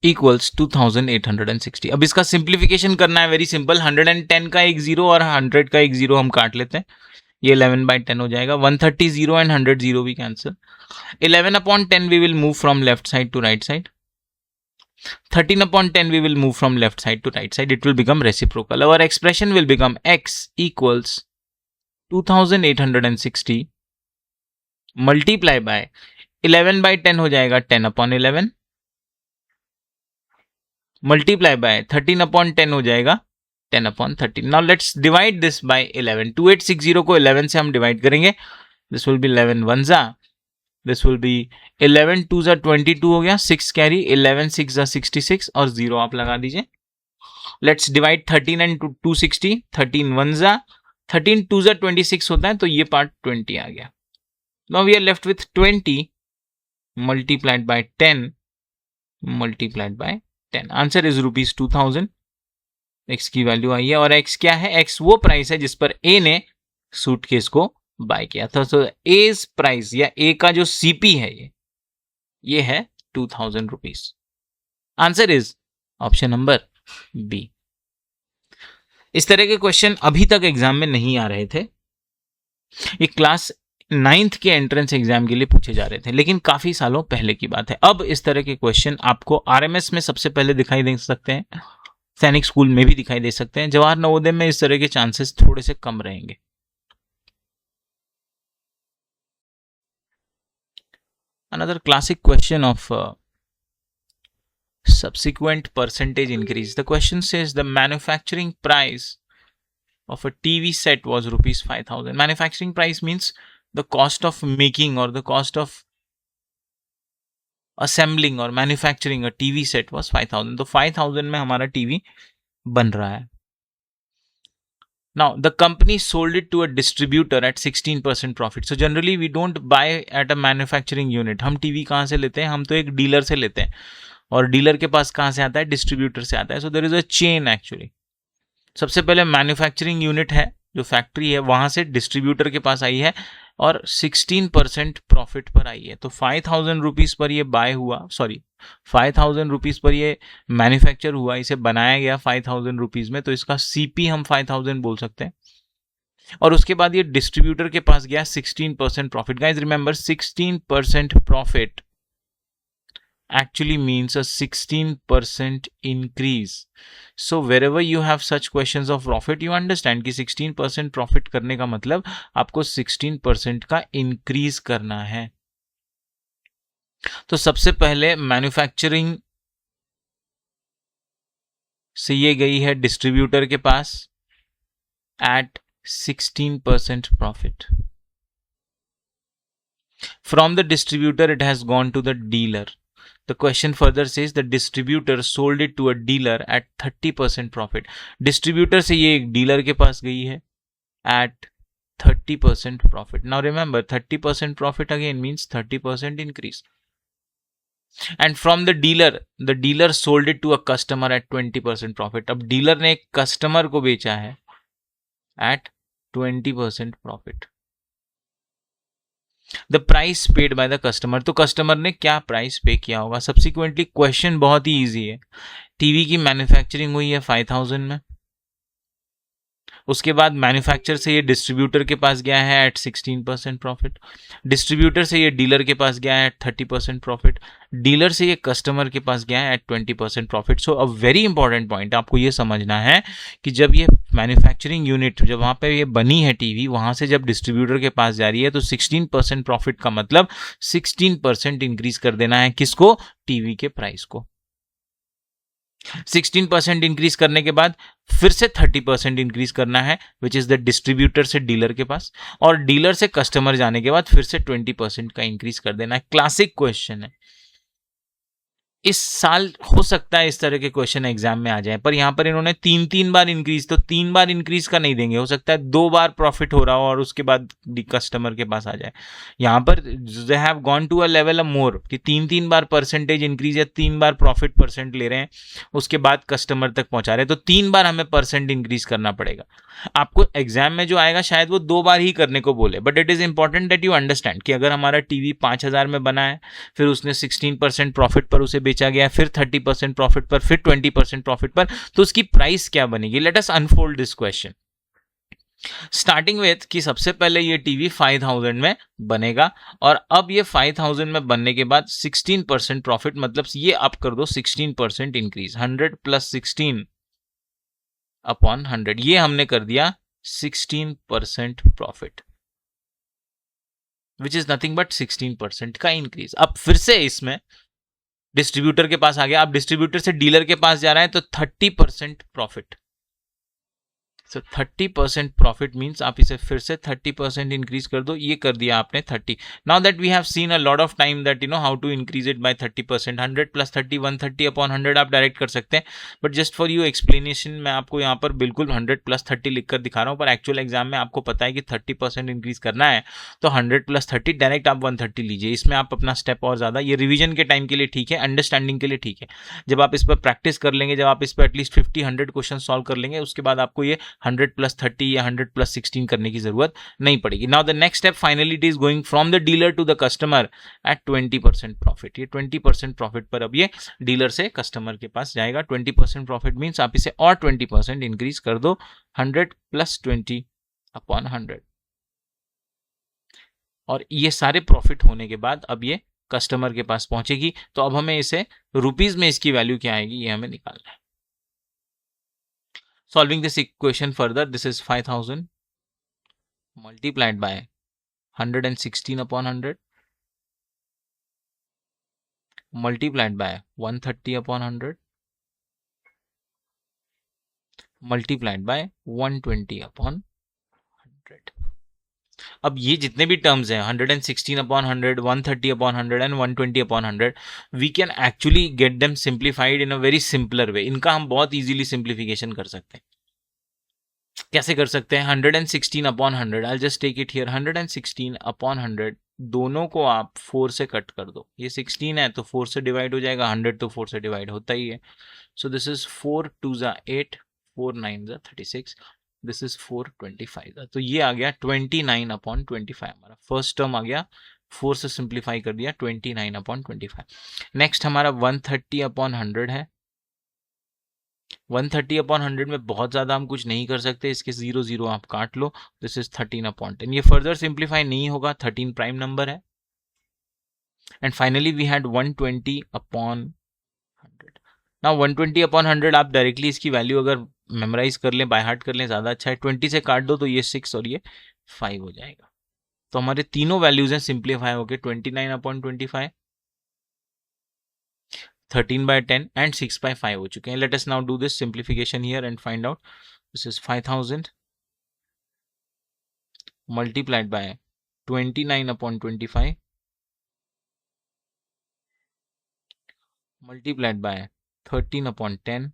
S2: इक्वल्स 2860. अब इसका सिंप्लीफिकेशन करना है, वेरी सिंपल. 110 का एक जीरो और 100 का एक जीरो हम काट लेते हैं. ये 11/10 हो जाएगा. 130 जीरो एंड 100 जीरो भी cancel. 11 upon 10 we will move from left side to right side. 13 upon 10 we will move from left side to right side. It will become reciprocal. Our expression will become x equals 2860 multiply by 11/10 हो जाएगा 10 upon 11 multiply by 13 upon 10 हो जाएगा 10 upon 13. Now let's divide this by 11. 2860 को 11 से हम divide करेंगे. This will be 11 1 this will be 11 2 जा 22 हो गया, 6 कैरी, 11 6 जा 66 और 0 आप लगा दीजिए. Let's divide 13 and 260. 13 1 जा 13 2 जा 26 होता है, तो ये पार्ट 20 आ गया. Now we are left with 20 multiplied by 10 multiplied by 10. Answer is rupees 2000. X की वैल्यू आई है और एक्स क्या है, एक्स वो प्राइस है जिस पर ए ने सूटकेस को बाय किया था. तो एज प्राइस या ए का जो सीपी है ये है 2000 rupees. Answer is option number B. इस तरह के क्वेश्चन अभी तक एग्जाम में नहीं आ रहे थे. ये क्लास 9th के एंट्रेंस एग्जाम के लिए पूछे जा रहे थे, लेकिन काफी सालों पहले की बात है. अब इस तरह के क्वेश्चन आपको आरएमएस में सबसे पहले दिखाई दे सकते हैं, सैनिक स्कूल में भी दिखाई दे सकते हैं. जवाहर नवोदय में इस तरह के चांसेस थोड़े से कम रहेंगे. Another classic question of subsequent percentage increase. The question says the manufacturing price of a TV set was rupees 5000. Manufacturing price means the cost of making or the cost of assembling or manufacturing a TV set was 5000. तो 5000 में हमारा TV बन रहा है. Now the company sold it to a distributor at 16% profit. So generally we don't buy at a manufacturing unit. हम TV कहाँ से लेते हैं? हम तो एक डीलर से लेते हैं, और डीलर के पास कहाँ से आता है? डिस्ट्रीब्यूटर से आता है. So there is a chain actually. सबसे पहले मैन्युफैक्चरिंग यूनिट है, जो फैक्ट्री है, वहां से डिस्ट्रीब्यूटर के पास आई है और 16% प्रॉफिट पर आई है. तो 5,000 रुपीज पर ये बाय हुआ, सॉरी 5,000 रुपीज पर ये मैन्युफैक्चर हुआ, इसे बनाया गया 5,000 रुपीज में, तो इसका सीपी हम 5,000 बोल सकते हैं. और उसके बाद ये डिस्ट्रीब्यूटर के पास गया 16% profit. Guys remember 16% profit actually means a 16% increase. So wherever you have such questions of profit, you understand कि 16% profit करने का मतलब आपको 16% का increase करना है. तो सबसे पहले मैन्युफैक्चरिंग से ये गई है डिस्ट्रीब्यूटर के पास at 16% profit. From the distributor it has gone to the dealer. The question further says the distributor sold it to a dealer at 30% profit. Distributor से ये एक dealer के पास गई है at 30% profit. Now remember 30% profit again means 30% increase. And from the dealer sold it to a customer at 20% profit. अब dealer ने एक customer को बेचा है at 20% profit. The price paid by the customer. तो कस्टमर ने क्या प्राइस पे किया होगा? सब्सिक्वेंटली क्वेश्चन बहुत ही इजी है. टीवी की मैन्युफैक्चरिंग हुई है 5,000 में, उसके बाद मैन्युफैक्चर से ये डिस्ट्रीब्यूटर के पास गया है एट 16% प्रॉफिट, डिस्ट्रीब्यूटर से ये डीलर के पास गया है एट 30% प्रॉफिट, डीलर से ये कस्टमर के पास गया है at 20% profit. So a very important point आपको ये समझना है कि जब ये मैन्युफैक्चरिंग यूनिट, जब वहाँ पे ये बनी है टीवी, वहाँ से जब डिस्ट्रीब्यूटर के पास जा रही है, तो 16% प्रॉफिट का मतलब 16% इंक्रीज कर देना है. किसको? टीवी के प्राइस को. 16% इंक्रीज करने के बाद फिर से 30% इंक्रीज करना है, विच इज द डिस्ट्रीब्यूटर से डीलर के पास, और डीलर से कस्टमर जाने के बाद फिर से 20% का इंक्रीज कर देना है. क्लासिक क्वेश्चन है. इस साल हो सकता है इस तरह के क्वेश्चन एग्जाम में आ जाए, पर यहां पर इन्होंने 3 बार इंक्रीज, तो 3 बार इंक्रीज का नहीं देंगे. हो सकता है 2 बार प्रॉफिट हो रहा हो और उसके बाद कस्टमर के पास आ जाए. यहां पर they have gone to a level a more कि 3 बार परसेंटेज इंक्रीज या 3 बार प्रॉफिट परसेंट ले रहे हैं, उसके बाद कस्टमर तक पहुंचा रहे हैं, तो 3 बार हमें परसेंट इंक्रीज करना पड़ेगा. आपको एग्जाम में जो आएगा शायद वो 2 बार ही करने को बोले, but it is important that you understand कि अगर हमारा टीवी 5,000 में बना है, फिर उसने 16% प्रॉफिट पर उसे बेचा गया, फिर 30% प्रॉफिट पर, फिर 20% प्रॉफिट पर, तो उसकी प्राइस क्या बनेगी? Let us unfold this question. Starting with कि सबसे पहले ये टीवी 5,000 में बनेगा, और अब ये 5,000 में बनने के बाद 16% प्रॉफिट, मतलब ये आप कर दो 16% इंक्रीज, 100 प्लस 16 अपॉन 100, ये हमने कर दिया 16% profit, which is nothing but 16% का इंक्रीज. अब फिर से इसमें डिस्ट्रीब्यूटर के पास आ गया, अब डिस्ट्रीब्यूटर से डीलर के पास जा रहा है, तो 30% प्रॉफिट. सो 30% प्रॉफिट मीन्स आप इसे फिर से 30% इंक्रीज कर दो, ये कर दिया आपने 30. Now that we have seen a lot of time that you know how to increase it by 30%. 100 plus 30 130 upon 100 आप डायरेक्ट कर सकते हैं, but just for you explanation मैं आपको यहाँ पर बिल्कुल 100 प्लस 30 लिखकर दिखा रहा हूँ, पर एक्चुअल एग्जाम में आपको पता है कि 30% इंक्रीज करना है, तो 100 प्लस 30 डायरेक्ट आप 130 लीजिए. इसमें आप अपना स्टेप और ज्यादा, ये रिविजन के टाइम के लिए ठीक है, अंडरस्टैंडिंग के लिए ठीक है. जब आप इस पर प्रैक्टिस कर लेंगे, जब आप इस पर एटलीस्ट 50-100 क्वेश्चन सॉल्व कर लेंगे, उसके बाद आपको ये 100 प्लस 30 या 100 प्लस 16 करने की जरूरत नहीं पड़ेगी. Now the next step finally it is going from the dealer to the customer at 20% profit. ये 20% प्रॉफिट पर अब ये डीलर से कस्टमर के पास जाएगा. 20% प्रॉफिट मींस आप इसे और 20% इंक्रीज कर दो, 100 प्लस 20 अपॉन 100, और ये सारे प्रॉफिट होने के बाद अब ये कस्टमर के पास पहुंचेगी. तो अब हमें इसे रुपीज में इसकी वैल्यू क्या आएगी ये हमें निकालना है. Solving this equation further, this is 5,000 multiplied by 116 upon 100 multiplied by 130 upon 100 multiplied by 120 upon 100. अब ये जितने भी टर्म्स हैं 116 upon 100, 130 upon 100 and 120 upon 100, we can actually get them simplified in a very simpler way. इनका हम बहुत easily simplification कर सकते हैं. कैसे कर सकते हैं? 116 upon 100, I just take it here, 116 upon 100, दोनों को आप 4 से कट कर दो। ये 16 है तो 4 से डिवाइड हो जाएगा, 100 तो 4 से डिवाइड होता ही है। सो दिस इज 4 2 ज़ा 8, 4 9 ज़ा 36, दिस इज 425। तो ये आ गया 29 अपॉन 25, हमारा फर्स्ट टर्म आ गया। 4 से सिंप्लीफाई कर दिया, 29 अपॉन 25। नेक्स्ट हमारा 130 अपॉन 100 है। 130 अपॉन 100 में बहुत ज़्यादा हम कुछ नहीं कर सकते, इसके 0 0 आप काट लो। This is 13 upon 10। ये फर्दर सिंप्लीफाई नहीं होगा, 13 प्राइम नंबर है। And finally we had 120 upon 100। Now 120 upon 100 आप डायरेक्टली इसकी वैल्यू अगर मेमोराइज कर लें, बाय हार्ट कर लें, ज़्यादा अच्छा है। 20 से काट दो तो ये 6 और ये 5 हो जाएगा। तो हमारे तीनों वैल्यूज हैं सिंप्लीफाई होके 29 अपॉन 25, 13/10 एंड 6/5 हो चुके हैं। Let us now do this simplification here and find out. This is 5000 multiplied by 29 upon 25 multiplied by 13 upon 10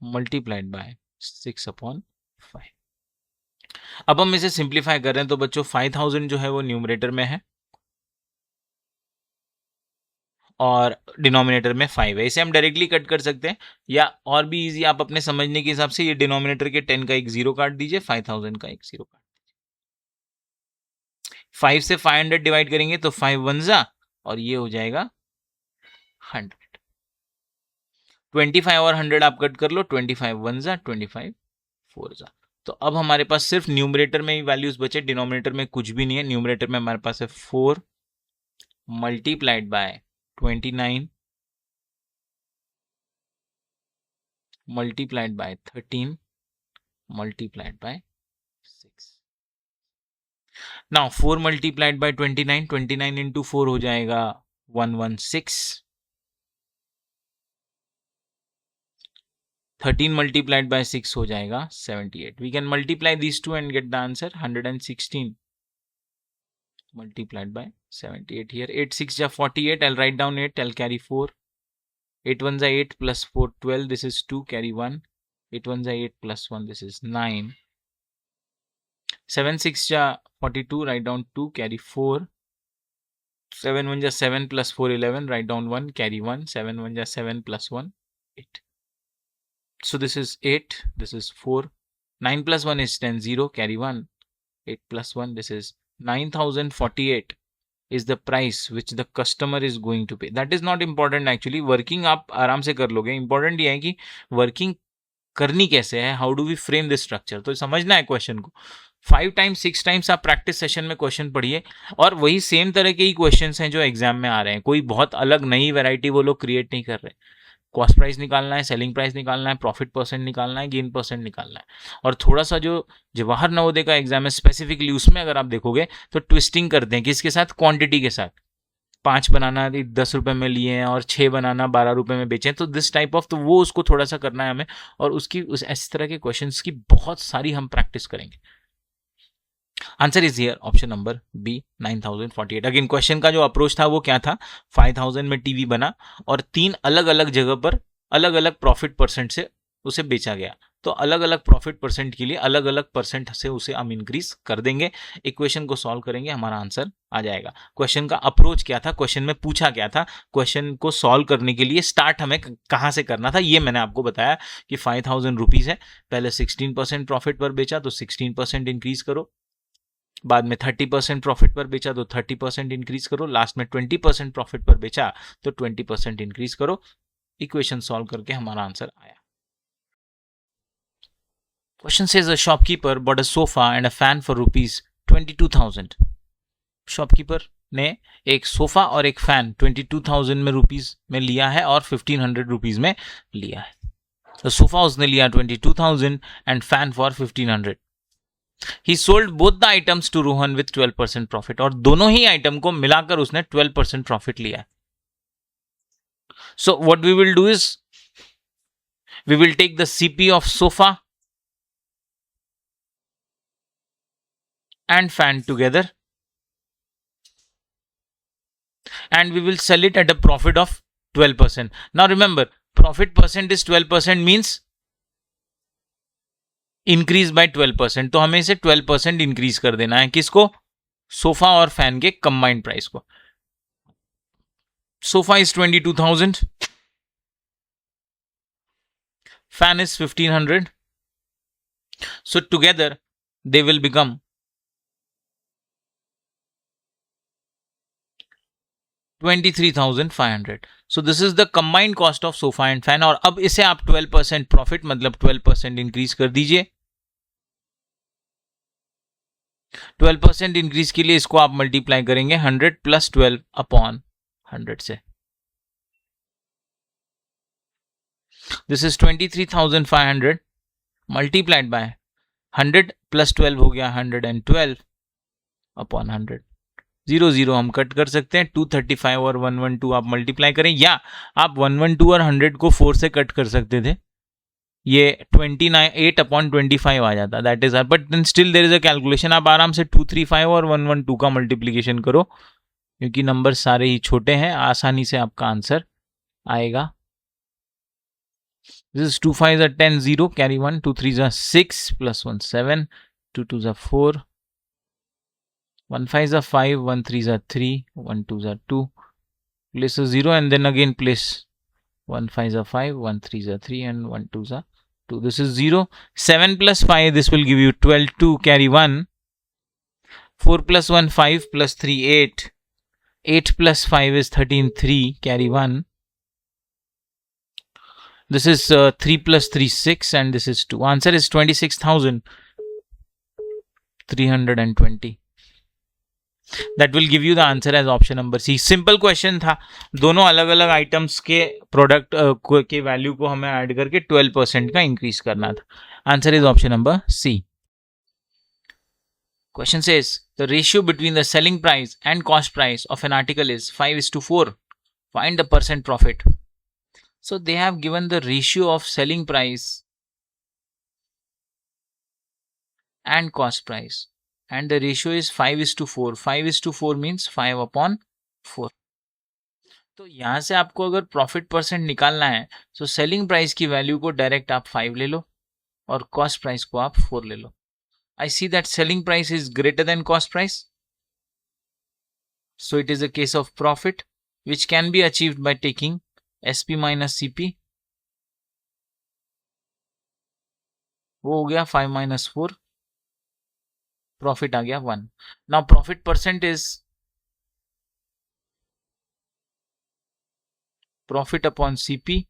S2: multiplied bye 6 upon 5। अब हम इसे सिंप्लीफाई कर रहे हैं तो बच्चों 5000 जो है वो न्यूमरेटर में है और डिनोमिनेटर में 5 है। इसे हम डायरेक्टली कट कर सकते हैं, या और भी इजी आप अपने समझने के हिसाब से ये डिनोमिनेटर के 10 का एक 0 काट दीजिए, 5000 का एक 0 काट दीजिए। 5 से 500 डिवाइड करेंगे तो 5 1 ज़ा और ये हो जाएगा 100। 25 और 100 आप कट कर लो, 25 1 ज़ा, 25 4 ज़ा। तो अब हमारे पास सिर्फ न्यूमरेटर में ही वैल्यूज बचे, डिनोमिनेटर में कुछ भी नहीं है। न्यूमरेटर में हमारे पास है 4 multiplied by 29 multiplied by 13 multiplied by 6। Now 4 multiplied by 29, 29 into 4 हो जाएगा 116। 13 मल्टीप्लाइड बाय 6 हो जाएगा 78। We can multiply this two and get the answer 116 multiplied by 78 here. 8 6 ja 48. I'll write down 8. I'll carry 4. 8 1 ja 8 plus 4 12. This is 2. Carry 1. 8 1 ja 8 plus 1. This is 9. 7 6 ja 42. Write down 2. Carry 4. 7 1 ja 7 plus 4 11. Write down 1. Carry 1. 7 1 ja 7 plus 1 8. So this is 8. This is 4. 9 plus 1 is 10. 0. Carry 1. 8 plus 1. This is 9048 is the price which the customer is going to pay. That is not important actually. Working आप आराम से कर लोगे. Important ये है कि working करनी कैसे है, how do we frame this structure, तो समझना है क्वेश्चन को। 5 टाइम्स 6 टाइम्स आप प्रैक्टिस सेशन में क्वेश्चन पढ़िए और वही सेम तरह के ही क्वेश्चंस हैं जो एग्जाम में आ रहे हैं। कोई बहुत अलग नई वैरायटी वो लोग क्रिएट नहीं कर रहे। कॉस्ट प्राइस निकालना है, सेलिंग प्राइस निकालना है, प्रॉफिट परसेंट निकालना है, गेन परसेंट निकालना है। और थोड़ा सा जो जवाहर नवोदय का एग्जाम है स्पेसिफिकली, उसमें अगर आप देखोगे तो ट्विस्टिंग करते हैं किसके साथ, क्वांटिटी के साथ। 5 बनाना 10 रुपए में लिए हैं और 6 बनाना 12 रुपए में बेचे हैं, तो दिस टाइप ऑफ, तो वो उसको थोड़ा सा करना है हमें, और उसकी इस तरह के क्वेश्चंस की बहुत सारी हम प्रैक्टिस करेंगे। Answer is here option number B 9048। Again question का जो अप्रोच था वो क्या था, 5000 में टीवी बना और 3 अलग अलग जगह पर अलग अलग प्रॉफिट परसेंट से उसे बेचा गया, तो अलग अलग प्रॉफिट परसेंट के लिए अलग अलग परसेंट से उसे हम इंक्रीज कर देंगे। इक्वेशन को सॉल्व करेंगे, हमारा आंसर आ जाएगा। क्वेश्चन का अप्रोच क्या था, क्वेश्चन में पूछा क्या था, क्वेश्चन को सॉल्व करने के लिए स्टार्ट हमें कहाँ से करना था, ये मैंने आपको बताया कि 5000 रुपीज है, पहले 16% प्रॉफिट पर बेचा तो 16% इंक्रीज करो, बाद में 30% प्रॉफिट पर बेचा तो 30% इंक्रीज करो, लास्ट में 20% प्रॉफिट पर बेचा तो 20% इंक्रीज करो। इक्वेशन सॉल्व करके हमारा आंसर आया। Question says a shopkeeper bought a sofa and a fan for rupees 22,000। Shopkeeper ने एक सोफा और एक फैन 22,000 में रुपीज में लिया है और 1500 रुपीज में लिया है। तो सोफा उसने लिया 22,000 and fan for 1500। He sold both the items to Rohan with 12% profit, और दोनों ही आइटम को मिलाकर उसने 12% प्रॉफिट लिया है। So what we will do is we will take the CP of sofa and fan together and we will sell it at a profit of 12%. Now remember, profit percent is 12% means increase by 12%, तो हमें इसे 12% increase कर देना है। किसको? Sofa और fan के combined price को। Sofa is 22,000, fan is 1500, so together they will become 23,500. so this is the combined cost of sofa and fan। और अब इसे आप 12% प्रॉफिट मतलब 12% इंक्रीज कर दीजिए। 12% इंक्रीज के लिए इसको आप मल्टीप्लाई करेंगे 100 + 12 अपॉन 100 से। दिस इज 23,500 मल्टीप्लाइड बाय 100 + 12 हो गया 112 अपॉन 100। 0 0 हम कट कर सकते हैं। 235 और 112 आप मल्टीप्लाई करें, या आप 112 और 100 को 4 से कट कर सकते थे, ये 8 अपॉन 25 आ जाता। That is but still there is a calculation. आप आराम से 235 और 112 का मल्टीप्लीकेशन करो, क्योंकि नंबर सारे ही छोटे हैं, आसानी से आपका आंसर आएगा। This is 2 5s are 10, 0, carry 1, 2 3s are 6, plus 1 7, 2 2s are 4, 1 5s are 5, 1 3s are 3, 1 2s are 2, place a 0 and then again place 1 5s are 5, 1 3s are 3 and 1 2s are 2. This is 0. 7 plus 5, this will give you 12, 2, carry 1, 4 plus 1, 5, plus 3, 8, 8 plus 5 is 13, 3, carry 1. This is 3 plus 3, 6, and this is 2. Answer is 26,320. That will give you the answer as option number C. Simple question था, दोनों अलग अलग items के product के value को हमें add करके 12% का इंक्रीज करना था। Answer is option number C. Question says the ratio between the selling price and cost price of an article is 5:4. Find the percent profit. So they have given the ratio of selling price and cost price, and the ratio is 5:4. 5:4 means 5/4. तो यहां से आपको अगर profit percent निकालना है, तो selling price की value को डायरेक्ट आप 5 ले लो और कॉस्ट प्राइस को आप 4 ले लो। I see that selling price is greater than cost price, so it is a case of profit which can be achieved by taking SP minus CP। वो हो गया 5 minus 4, प्रॉफिट आ गया 1। Now profit percent is profit upon CP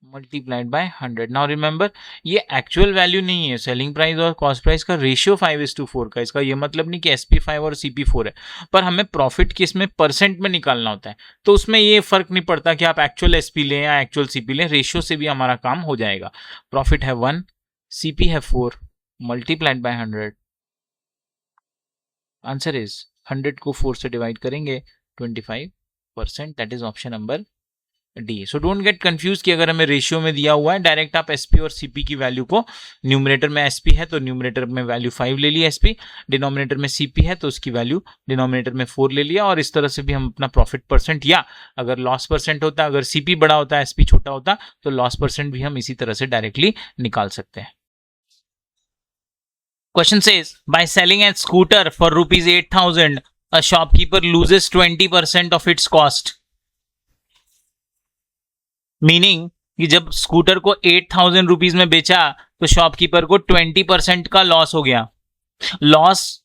S2: multiplied by 100। Now remember, ये actual value नहीं है, selling price और cost price का ratio 5:4 का। इसका ये मतलब नहीं कि SP5 और CP4 है, पर हमें प्रॉफिट किस में परसेंट में निकालना होता है, तो उसमें ये फर्क नहीं पड़ता कि आप एक्चुअल SP लें या एक्चुअल CP लें, रेशियो से भी हमारा काम हो जाएगा। प्रॉफिट है 1, CP है 4, मल्टीप्लाइड बाय 100। आंसर इज 100 को 4 से डिवाइड करेंगे 25%। That is option number D। So don't get confuse कि अगर हमें रेशियो में दिया हुआ है, डायरेक्ट आप SP और CP की वैल्यू को, न्यूमरेटर में SP है तो न्यूमरेटर में वैल्यू 5 ले लिया SP, डिनोमिनेटर में CP है तो उसकी वैल्यू डिनोमिनेटर में 4 ले लिया, और इस तरह से भी हम अपना प्रॉफिट परसेंट, या अगर लॉस परसेंट होता, अगर CP बड़ा होता है SP छोटा होता, तो लॉस परसेंट भी हम इसी तरह से डायरेक्टली निकाल सकते हैं। Question says by selling A scooter for ₹8,000 a shopkeeper loses 20% of its cost. Meaning कि जब स्कूटर को 8,000 रुपीज में बेचा तो शॉपकीपर को 20% का लॉस हो गया। लॉस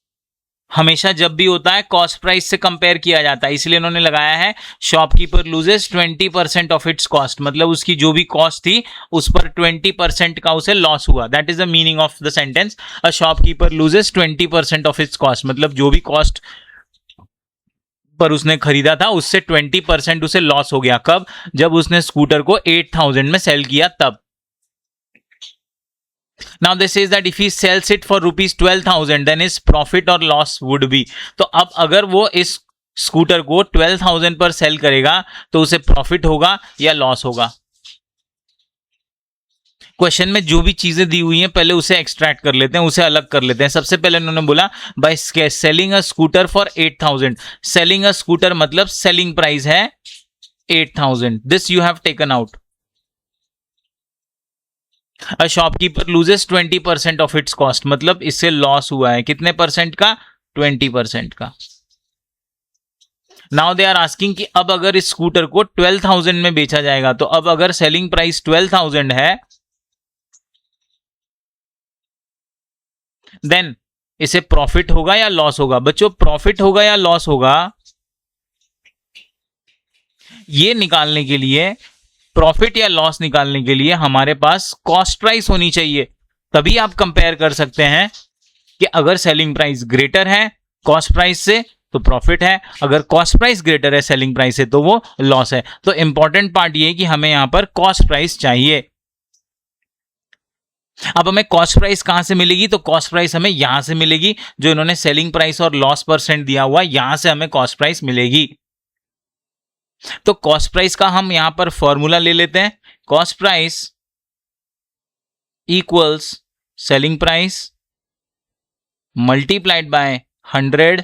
S2: हमेशा जब भी होता है कॉस्ट प्राइस से कंपेयर किया जाता है, इसलिए उन्होंने लगाया है shopkeeper loses 20% of its cost, मतलब उसकी जो भी कॉस्ट थी उस पर 20% का उसे लॉस हुआ। That is the meaning of the sentence, a shopkeeper loses 20% of its cost, मतलब जो भी कॉस्ट पर उसने खरीदा था उससे 20% उसे लॉस हो गया। कब? जब उसने स्कूटर को 8,000 में सेल किया तब। Now this says that if he sells it for ₹12,000 then his profit or loss would be। तो अब अगर वो इस स्कूटर को 12,000 पर सेल करेगा तो उसे प्रॉफिट होगा या लॉस होगा। क्वेश्चन में जो भी चीजें दी हुई हैं पहले उसे एक्सट्रैक्ट कर लेते हैं, उसे अलग कर लेते हैं। सबसे पहले उन्होंने बोला by selling a scooter for 8,000। Selling a scooter मतलब सेलिंग प्राइस है 8,000, this you have taken out. A shopkeeper loses 20% of its cost, मतलब इससे लॉस हुआ है कितने परसेंट का? 20% का। नाउ दे आर आस्किंग कि अब अगर इस स्कूटर को 12,000 में बेचा जाएगा, तो अब अगर सेलिंग प्राइस 12,000 है, देन इसे प्रॉफिट होगा या लॉस होगा? बच्चों प्रॉफिट होगा या लॉस होगा, ये निकालने के लिए, प्रॉफिट या लॉस निकालने के लिए हमारे पास कॉस्ट प्राइस होनी चाहिए। तभी आप कंपेयर कर सकते हैं कि अगर सेलिंग प्राइस ग्रेटर है कॉस्ट प्राइस से तो प्रॉफिट है, अगर कॉस्ट प्राइस ग्रेटर है सेलिंग प्राइस से तो वो लॉस है। तो इंपॉर्टेंट पार्ट ये है कि हमें यहां पर कॉस्ट प्राइस चाहिए। अब हमें कॉस्ट प्राइस कहां से मिलेगी? तो कॉस्ट प्राइस हमें यहां से मिलेगी, जो इन्होंने सेलिंग प्राइस और लॉस परसेंट दिया हुआ, यहां से हमें कॉस्ट प्राइस मिलेगी। तो कॉस्ट प्राइस का हम यहां पर फॉर्मूला ले लेते हैं। Cost price equals selling price multiplied by 100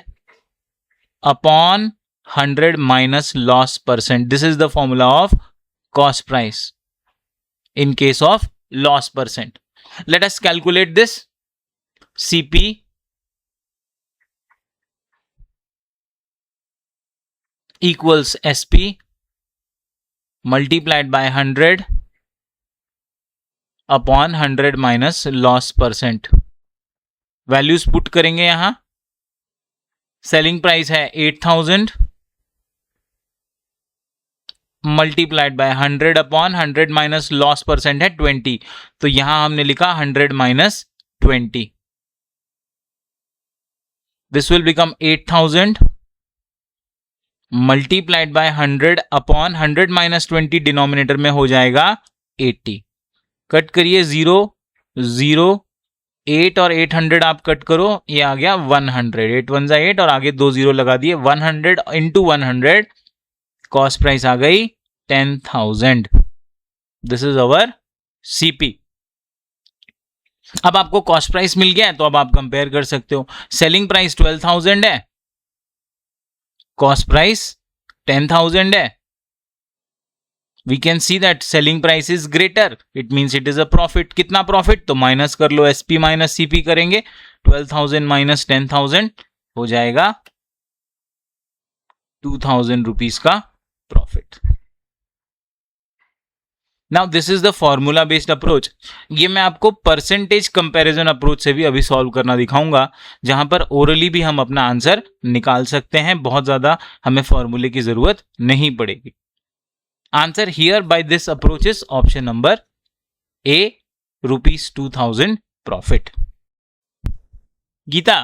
S2: upon 100 minus loss percent. This is the formula of cost price in case of loss percent. Let us calculate this. CP equals SP multiplied by 100 upon 100 minus loss percent. Values put करेंगे यहां। Selling price है 8,000 multiplied by 100 upon 100 minus loss percent है 20, तो यहां हमने लिखा 100 minus 20। This will become 8,000 multiplied by 100 upon 100 minus 20 denominator में हो जाएगा 80। कट करिए 0 0 8 और 800 आप कट करो, ये आ गया 100। 8 1 जा 8 और आगे 2 0 लगा दिए। 100 इंटू 100 कॉस्ट प्राइस आ गई 10,000। This is our CP. अब आपको कॉस्ट प्राइस मिल गया है, तो अब आप कंपेयर कर सकते हो। सेलिंग प्राइस 12,000 है, कॉस्ट प्राइस 10,000 है। We can see that selling price is greater, it means it is a profit. कितना प्रॉफिट? तो माइनस कर लो, एसपी माइनस सीपी करेंगे। 12,000 माइनस 10,000 हो जाएगा 2,000 रुपीज का profit. Now this is the formula based approach. ये मैं आपको परसेंटेज कंपैरिजन अप्रोच से भी अभी सॉल्व करना दिखाऊंगा, जहां पर ओरली भी हम अपना आंसर निकाल सकते हैं। बहुत ज्यादा हमें फॉर्मूले की जरूरत नहीं पड़ेगी। Answer here by this approach is option number A, ₹2,000 profit. Geeta,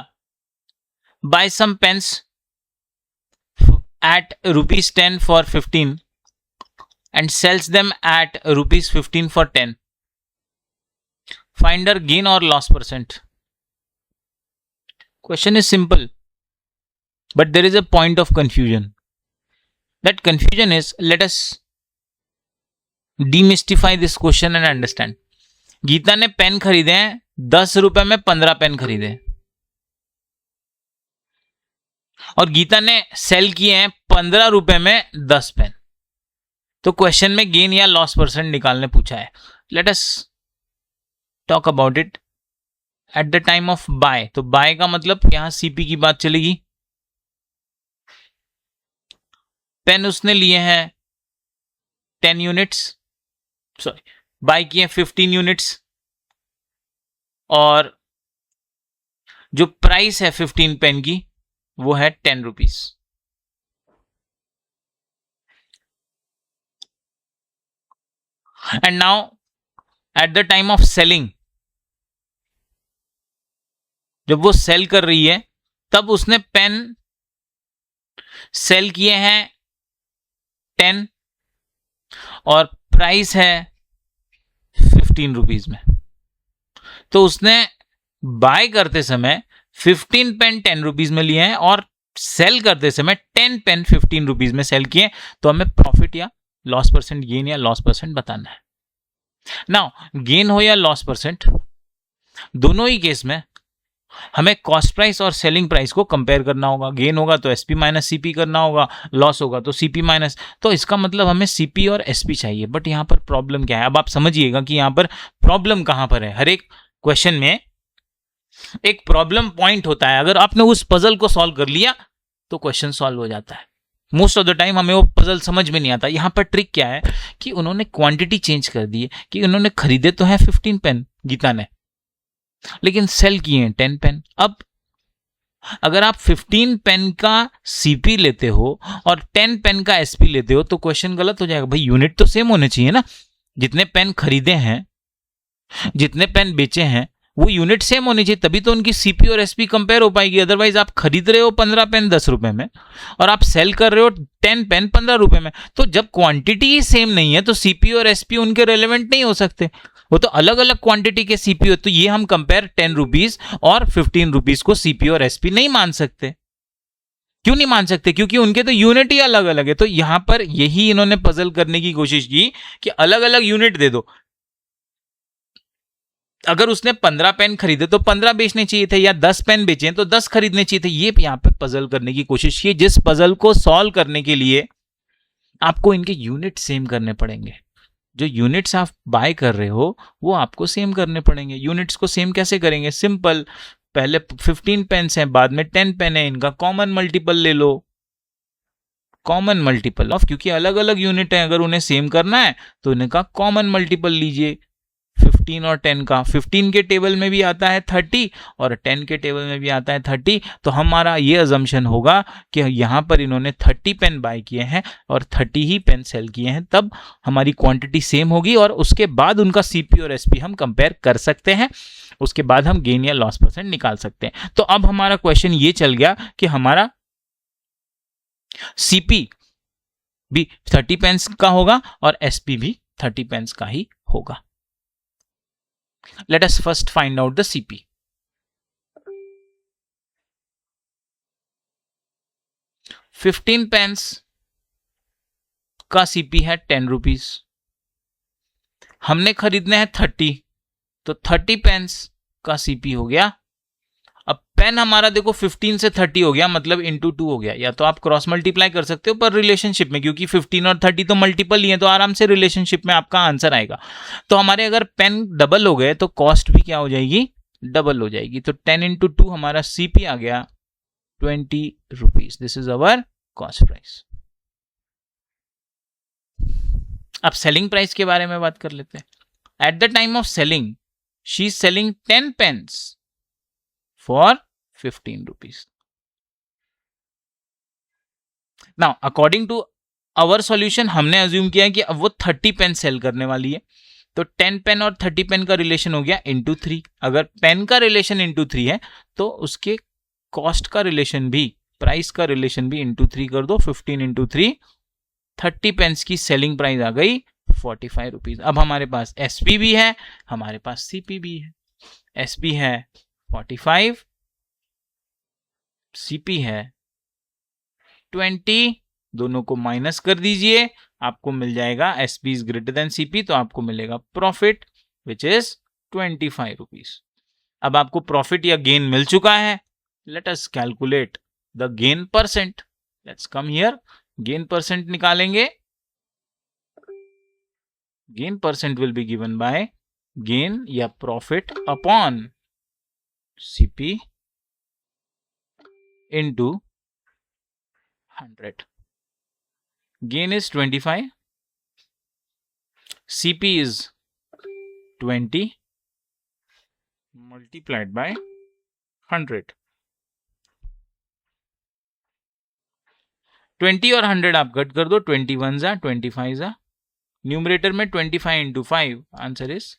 S2: buy some pens at ₹10 for 15 and sells them at ₹15 for 10. Find her gain or loss percent. Question is simple, but there is a point of confusion. That confusion is, let us demystify this question and understand. Geeta ने pen खरीदे हैं 10 रुपए में 15 pen खरीदे, और गीता ने cell किए हैं 15 रुपए में 10 पेन। तो क्वेश्चन में गेन या लॉस परसेंट निकालने पूछा है। Let us talk about it at the time of buy. तो बाय का मतलब यहां सीपी की बात चलेगी। पेन उसने लिए हैं 10 यूनिट्स, सॉरी बाय किए 15 यूनिट्स, और जो प्राइस है 15 पेन की वो है 10 rupees. And now at the time of selling, जब वो सेल कर रही है तब उसने पेन सेल किए हैं 10 और प्राइस है 15 रुपीज में। तो उसने बाय करते समय 15 पेन 10 रुपीज में लिए हैं और सेल करते समय 10 पेन 15 रुपीज में सेल किए। तो हमें प्रॉफिट या लॉस परसेंट, गेन या लॉस परसेंट बताना है। नाउ गेन हो या लॉस परसेंट, दोनों ही केस में हमें कॉस्ट प्राइस और सेलिंग प्राइस को कंपेयर करना होगा। गेन होगा तो एसपी माइनस सीपी करना होगा, लॉस होगा तो सीपी माइनस। तो इसका मतलब हमें सीपी और एसपी चाहिए। बट यहाँ पर प्रॉब्लम क्या है, अब आप समझिएगा कि यहाँ पर प्रॉब्लम कहाँ पर है। हर एक क्वेश्चन में एक प्रॉब्लम पॉइंट होता है। अगर आपने उस पजल को सॉल्व कर लिया तो क्वेश्चन सॉल्व हो जाता है। मोस्ट ऑफ द टाइम हमें वो पजल समझ में नहीं आता। यहाँ पर ट्रिक क्या है कि उन्होंने क्वांटिटी चेंज कर दी है, कि उन्होंने खरीदे तो है 15 पेन गीता ने, लेकिन सेल किए हैं 10 पेन। अब अगर आप 15 पेन का सीपी लेते हो और 10 पेन का एसपी लेते हो तो क्वेश्चन गलत हो जाएगा। भाई यूनिट तो सेम होने चाहिए ना, जितने पेन खरीदे हैं, जितने पेन बेचे हैं, वो यूनिट सेम होनी चाहिए, तभी तो उनकी सीपी और एसपी कंपेयर हो पाएगी। अदरवाइज आप खरीद रहे हो 15 पेन 10 रुपए में और आप सेल कर रहे हो 10 पेन 15 रुपए में, तो जब क्वांटिटी ही सेम नहीं है तो सीपी और एसपी उनके रेलेवेंट नहीं हो सकते। वो तो अलग अलग क्वांटिटी के सीपी हो। तो ये हम कंपेयर 10 रुपीज और 15 रुपीज को सीपी और एसपी नहीं मान सकते। क्यों नहीं मान सकते? क्योंकि उनके तो यूनिट ही अलग अलग है। तो यहां पर यही इन्होंने पजल करने की कोशिश की कि अलग अलग यूनिट दे दो। अगर उसने 15 पेन खरीदे तो 15 बेचने चाहिए थे, या 10 पेन बेचे तो 10 खरीदने चाहिए थे। ये यहां पे पजल करने की कोशिश की, जिस पजल को सॉल्व करने के लिए आपको इनके यूनिट सेम करने पड़ेंगे। जो यूनिट्स आप बाय कर रहे हो वो आपको सेम करने पड़ेंगे। यूनिट्स को सेम कैसे करेंगे? सिंपल, पहले 15 पेन्स हैं, बाद में 10 पेन है, इनका कॉमन मल्टीपल ले लो। कॉमन मल्टीपल ऑफ, क्योंकि अलग अलग यूनिट है, अगर उन्हें सेम करना है तो इनका कॉमन मल्टीपल लीजिए 15 और 10 का। 15 के टेबल में भी आता है 30 और 10 के टेबल में भी आता है 30। तो हमारा ये अजम्पशन होगा कि यहाँ पर इन्होंने 30 पेन बाय किए हैं और 30 ही पेन सेल किए हैं, तब हमारी क्वांटिटी सेम होगी और उसके बाद उनका सीपी और एसपी हम कंपेयर कर सकते हैं। उसके बाद हम गेन या लॉस परसेंट निकाल सकते हैं। तो अब हमारा क्वेश्चन ये चल गया कि हमारा सीपी भी 30 पेन्स का होगा और एसपी भी 30 पेन्स का ही होगा। Let us first find out the CP. $15 pens का सीपी है 10 रुपीज। हमने खरीदने हैं 30, तो 30 पेन्स का सीपी हो गया। अब पेन हमारा देखो 15 से 30 हो गया, मतलब इंटू 2 हो गया। या तो आप क्रॉस मल्टीप्लाई कर सकते हो पर रिलेशनशिप में, क्योंकि 15 और 30 तो मल्टीपल ही है, तो आराम से रिलेशनशिप में आपका आंसर आएगा। तो हमारे अगर पेन डबल हो गए तो कॉस्ट भी क्या हो जाएगी? डबल हो जाएगी। तो 10 इंटू 2 हमारा सीपी आ गया 20 rupees. This is our cost price. अब सेलिंग प्राइस के बारे में बात कर लेते हैं। At the time of selling she is selling 10 pens for 15 rupees. Now, according to our solution, हमने assume किया है कि अब वो 30 पेन सेल करने वाली है, तो 10 पेन और 30 पेन का रिलेशन हो गया इंटू 3। अगर पेन का रिलेशन इंटू 3 है तो उसके कॉस्ट का रिलेशन भी, प्राइस का रिलेशन भी इंटू 3 कर दो। 15 इंटू 3, 30 पेन्स की सेलिंग प्राइस आ गई 45 रुपीज। अब हमारे पास एसपी भी है, हमारे पास सीपी भी है। एसपी है 45, सीपी है 20, दोनों को माइनस कर दीजिए, आपको मिल जाएगा SP is greater than CP, तो आपको मिलेगा प्रॉफिट विच इज 25 रुपीज। अब आपको प्रॉफिट या गेन मिल चुका है। Let us calculate the gain percent. Let's come here, gain percent निकालेंगे। Gain percent will be given by gain या profit upon CP into 100. Gain is 25. CP is 20 multiplied by 100. 20 और 100 आप कट कर दो, 21 जा 25 जा। न्यूमरेटर में 25 into 5, answer is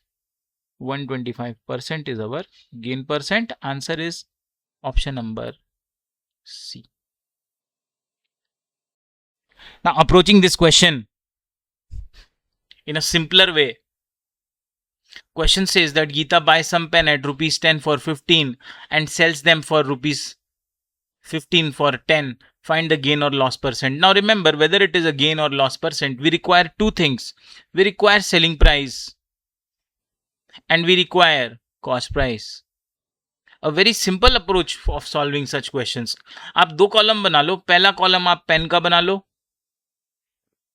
S2: 125% is our gain percent. Answer is option number C. Now approaching this question in a simpler way. Question says that Geeta buys some pen at rupees 10 for 15 and sells them for rupees 15 for 10. Find the gain or loss percent. Now remember, whether it is a gain or loss percent, we require two things. We require selling price and we require cost price. A very simple approach of solving such questions. आप दो column बना लो, पहला column आप pen का बना लो,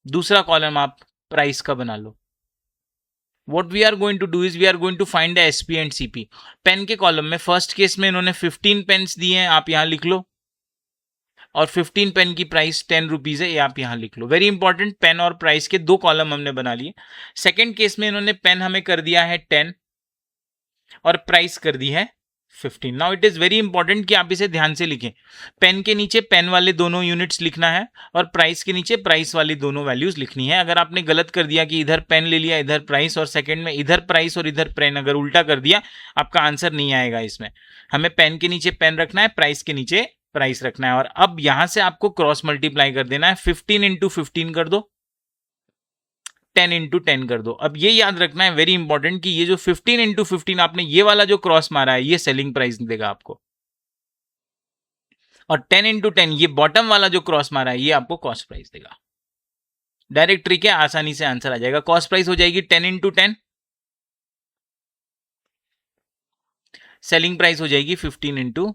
S2: दूसरा column आप price का बना लो। What we are going to do is we are going to find the SP and CP। Pen के कॉलम में फर्स्ट केस में इन्होंने 15 पेन्स दिए हैं, आप यहां लिख लो, और 15 पेन की प्राइस 10 रुपीज है, ये आप यहां लिख लो। वेरी इंपॉर्टेंट, पेन और प्राइस के दो कॉलम हमने बना लिए। सेकेंड केस में इन्होंने पेन हमें कर दिया है 10 और प्राइस कर दी है 15। Now it is very important कि आप इसे ध्यान से लिखें। पेन के नीचे पेन वाले दोनों यूनिट्स लिखना है और प्राइस के नीचे प्राइस वाली दोनों वैल्यूज लिखनी है। अगर आपने गलत कर दिया कि इधर पेन ले लिया इधर प्राइस, और सेकंड में इधर प्राइस और इधर पेन, अगर उल्टा कर दिया आपका आंसर नहीं आएगा। इसमें हमें पेन के नीचे पेन रखना है, प्राइस के नीचे प्राइस रखना है। और अब यहां से आपको क्रॉस मल्टीप्लाई कर देना है। 15 इंटू 15 कर दो, 10 इंटू 10 कर दो। अब ये याद रखना है, वेरी इंपॉर्टेंट, कि ये जो 15 इंटू 15 आपने ये वाला जो क्रॉस मारा है ये सेलिंग प्राइस देगा आपको, और 10 इंटू 10 ये बॉटम वाला जो क्रॉस मारा है ये आपको कॉस्ट प्राइस देगा। डायरेक्ट ट्रिक है, आसानी से आंसर आ जाएगा। कॉस्ट प्राइस हो जाएगी 10 इंटू 10, सेलिंग प्राइस हो जाएगी 15 इंटू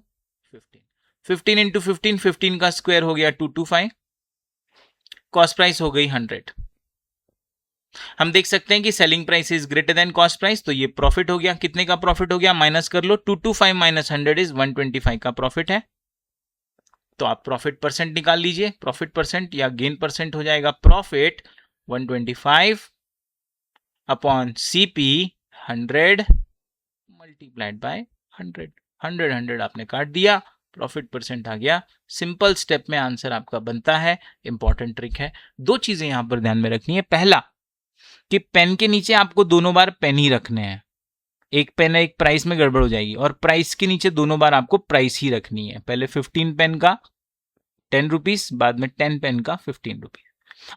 S2: 15। 15 इंटू 15, 15 का स्क्वायर हो गया 225, कॉस्ट प्राइस हो गई 100। हम देख सकते हैं कि selling price is greater than cost price, तो ये प्रॉफिट हो गया। कितने का प्रॉफिट हो गया, माइनस कर लो, 225 माइनस 100 इज 125 का प्रॉफिट है। तो आप प्रॉफिट परसेंट निकाल लीजिए, प्रॉफिट परसेंट या गेन परसेंट हो जाएगा। Profit 125 upon CP 100 multiplied by 100, 100 आपने काट दिया, प्रॉफिट परसेंट आ गया। सिंपल स्टेप में आंसर आपका बनता है। इंपॉर्टेंट ट्रिक है, दो चीजें यहां पर ध्यान में रखनी है। पहला कि पेन के नीचे आपको दोनों बार पेन ही रखने हैं, एक पेन है एक प्राइस में गड़बड़ हो जाएगी, और प्राइस के नीचे दोनों बार आपको प्राइस ही रखनी है। पहले 15 पेन का 10 रुपीज, बाद में 10 पेन का 15 रुपीज,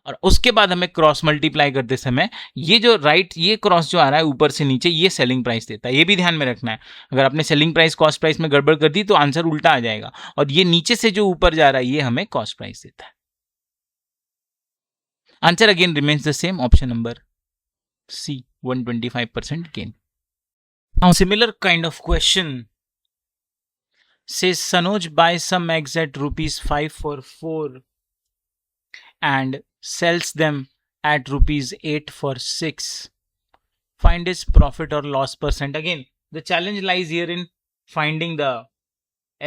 S2: और उसके बाद हमें क्रॉस मल्टीप्लाई करते समय ये जो ये क्रॉस जो आ रहा है ऊपर से नीचे, ये सेलिंग प्राइस देता है। ये भी ध्यान में रखना है, अगर आपने सेलिंग प्राइस कॉस्ट प्राइस में गड़बड़ कर दी तो आंसर उल्टा आ जाएगा, और ये नीचे से जो ऊपर जा रहा है ये हमें कॉस्ट प्राइस देता है। Answer again remains the same, option number C, 125% gain. Now similar kind of question says Sanoj buys some eggs at rupees 5 for 4 and sells them at rupees 8 for 6. Find his profit or loss percent. Again, the challenge lies here in finding the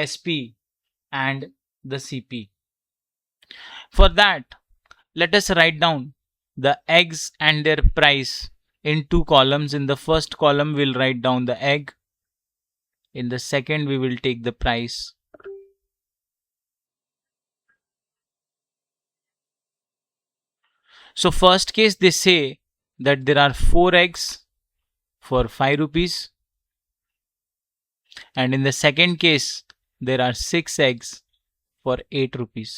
S2: SP and the CP. For that, let us write down the eggs and their price in two columns. In the first column, we'll write down the egg. In the second, we will take the price. So first case, they say that there are 4 eggs for 5 rupees. And in the second case, there are 6 eggs for 8 rupees.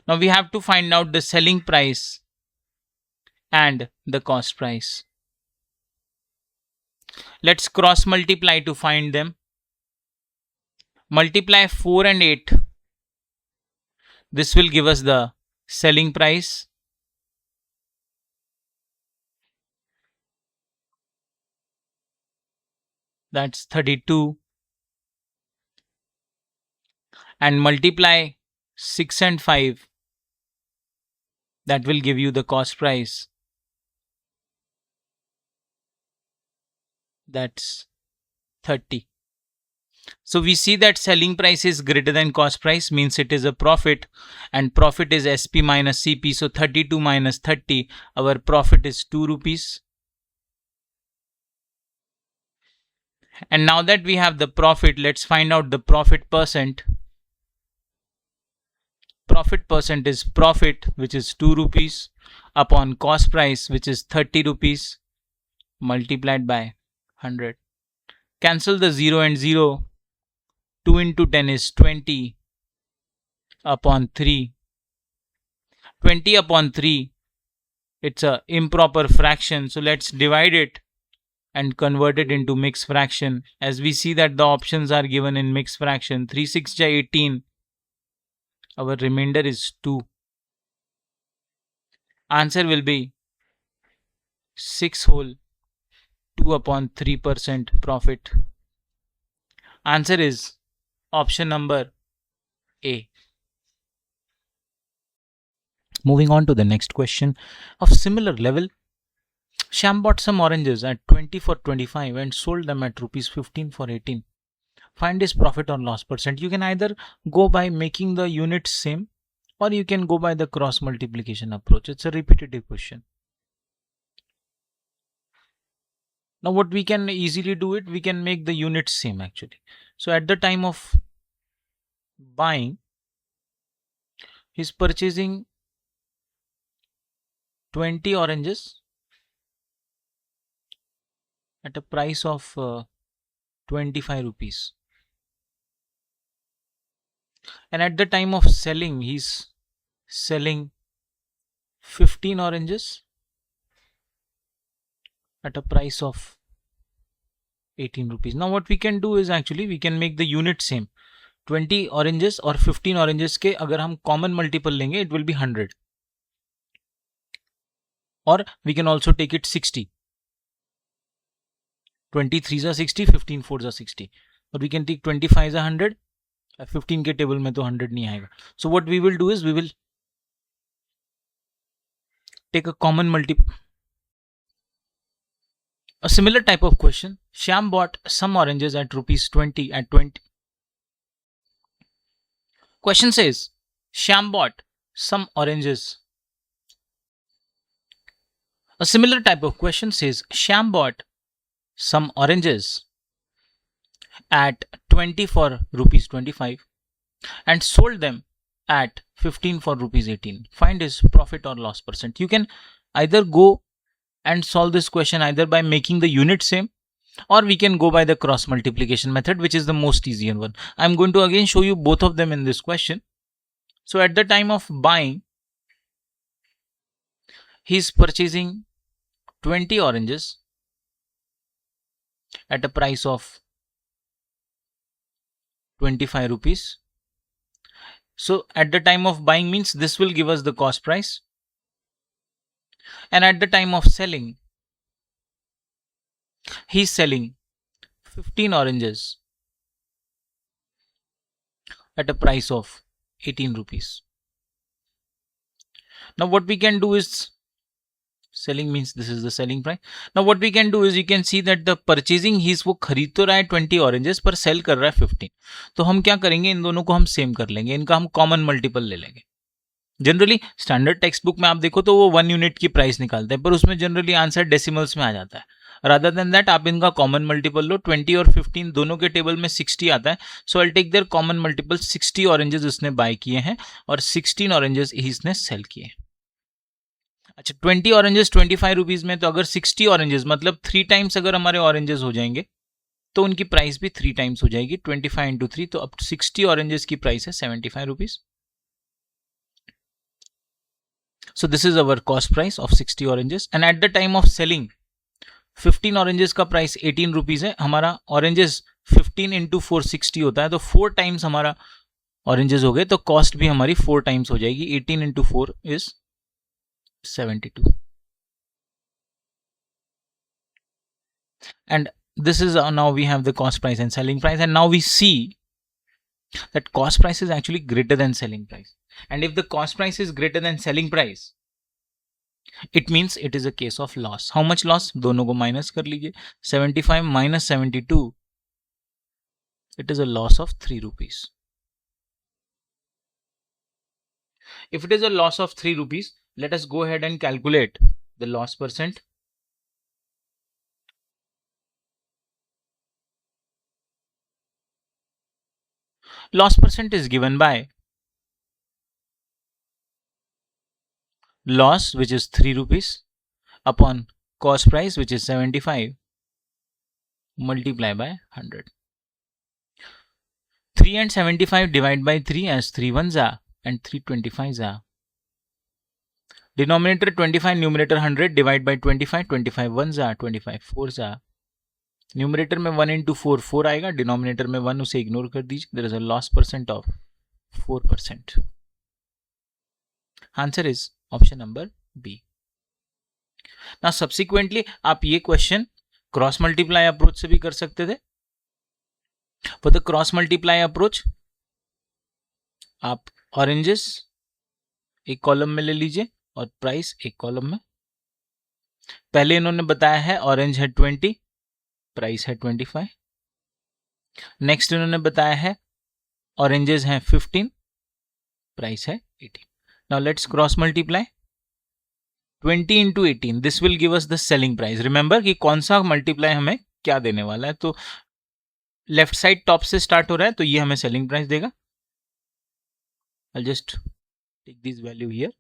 S2: Now we have to find out the selling price and the cost price. Let's cross multiply to find them. Multiply 4 and 8. This will give us the selling price. That's 32. And multiply 6 and 5. That will give you the cost price. That's 30. So we see that selling price is greater than cost price, means it is a profit, and profit is SP minus CP. So 32 minus 30, our profit is 2 rupees. And now that we have the profit, let's find out the profit percent. Profit percent is profit, which is 2 rupees, upon cost price, which is 30 rupees, multiplied by 100. Cancel the 0 and 0. 2 into 10 is 20 upon 3. 20 upon 3, it's a improper fraction, so let's divide it and convert it into mixed fraction. As we see that the options are given in mixed fraction. 3 6 ja 18. Our remainder is 2. Answer will be 6 whole 2/3% profit. Answer is option number A. Moving on to the next question of similar level. Shyam bought some oranges at 20 for 25 and sold them at rupees 15 for 18. Find his profit or loss percent. You can either go by making the units same, or you can go by the cross multiplication approach. It's a repetitive question. Now what we can easily do it, we can make the units same actually. So at the time of buying, he's purchasing 20 oranges at a price of 25 rupees. And at the time of selling, he's selling 15 oranges at a price of 18 rupees. Now what we can do is actually we can make the unit same. 20 oranges और 15 oranges के अगर हम common multiple लेंगे, it will be 100. Or we can also take it 60. 20 3s are 60, 15 4s are 60. Or we can take 25 is 100. 15 के table में तो 100 नहीं आएगा. So what we will do is we will take a common multiple. A similar type of question. Shyam bought some oranges at rupees 20 at 20. Question says Shyam bought some oranges. A similar type of question says Shyam bought some oranges at 20 for rupees 25 and sold them at 15 for rupees 18. Find his profit or loss percent. You can either go and solve this question either by making the unit same, or we can go by the cross multiplication method, which is the most easier one. I'm going to again show you both of them in this question. So at the time of buying, he's purchasing 20 oranges at a price of 25 rupees. So at the time of buying means this will give us the cost price. And at the time of selling, he's selling 15 oranges at a price of 18 rupees. Now what we can do is, selling means this is the selling price. Now what we can do is, you can see that the purchasing he's वो खरीद तो रहा है 20 oranges पर cell कर रहा है 15. तो हम क्या करेंगे, इन दोनों को हम सेम कर लेंगे, इनका हम कॉमन मल्टीपल ले लेंगे. जनरली स्टैंडर्ड टेक्स्ट बुक में आप देखो तो वो 1 यूनिट की प्राइस निकालते हैं, पर उसमें जनरली आंसर डेसिमल्स में आ जाता है. रादर देन दैट आप इनका कॉमन मल्टीपल लो. 20 और 15 दोनों के टेबल में 60 आता है. So I take their common multiple. 60 oranges उसने बाय किए हैं और 16 ऑरेंजेस इसने सेल किए. अच्छा, 20 ऑरेंजेस 25 रुपीज में, तो अगर 60 ऑरेंजेस मतलब 3 टाइम्स अगर हमारे ऑरेंजेस हो जाएंगे तो उनकी प्राइस भी 3 टाइम्स हो जाएगी. 25 इंटू 3, तो अब 60 ऑरेंजेस की प्राइस है 75 rupees. So this is our cost price of 60 oranges. And at the time of selling, 15 oranges का प्राइस 18 रुपीज है. हमारा ऑरेंजेस 15 इंटू 460 होता है, तो 4 टाइम्स हमारा ऑरेंजेस हो गए, तो कॉस्ट भी हमारी 4 टाइम्स हो जाएगी. 18 into 4 is 72. And this is now we have the cost price and selling price, and now we see that cost price is actually greater than selling price. And if the cost price is greater than selling price, it means it is a case of loss. How much loss? दोनों को minus कर लीजिए. 75 minus 72, it is a loss of 3 rupees. If it is a loss of 3 rupees, let us go ahead and calculate the loss percent. Loss percent is given by loss, which is 3 rupees, upon cost price, which is 75, multiply by 100. 3 and 75 divide by 3 as 3 ones are and 3 25s are. Denominator 25, numerator 100, divide by 25, 25 ones are, 25 fours are. Numerator में 1 into 4 4 आएगा, denominator में 1, उसे ignore कर दीजिए. There is a loss percent of 4%. Answer is option number B. Now subsequently आप ये question cross multiply approach से भी कर सकते थे। For the cross multiply approach आप ऑरेंजेस एक कॉलम में ले लीजिए और प्राइस एक कॉलम में। पहले इन्होंने बताया है ऑरेंज है 20, प्राइस है 25। नेक्स्ट इन्होंने बताया है ऑरेंजेस हैं 15, प्राइस है 18। Now let's cross multiply 20 into 18, this will give us the selling price. Remember कि कौन सा मल्टीप्लाई हमें क्या देने वाला है, तो लेफ्ट साइड टॉप से स्टार्ट हो रहा है तो ये हमें सेलिंग प्राइस देगा। I just take this value here,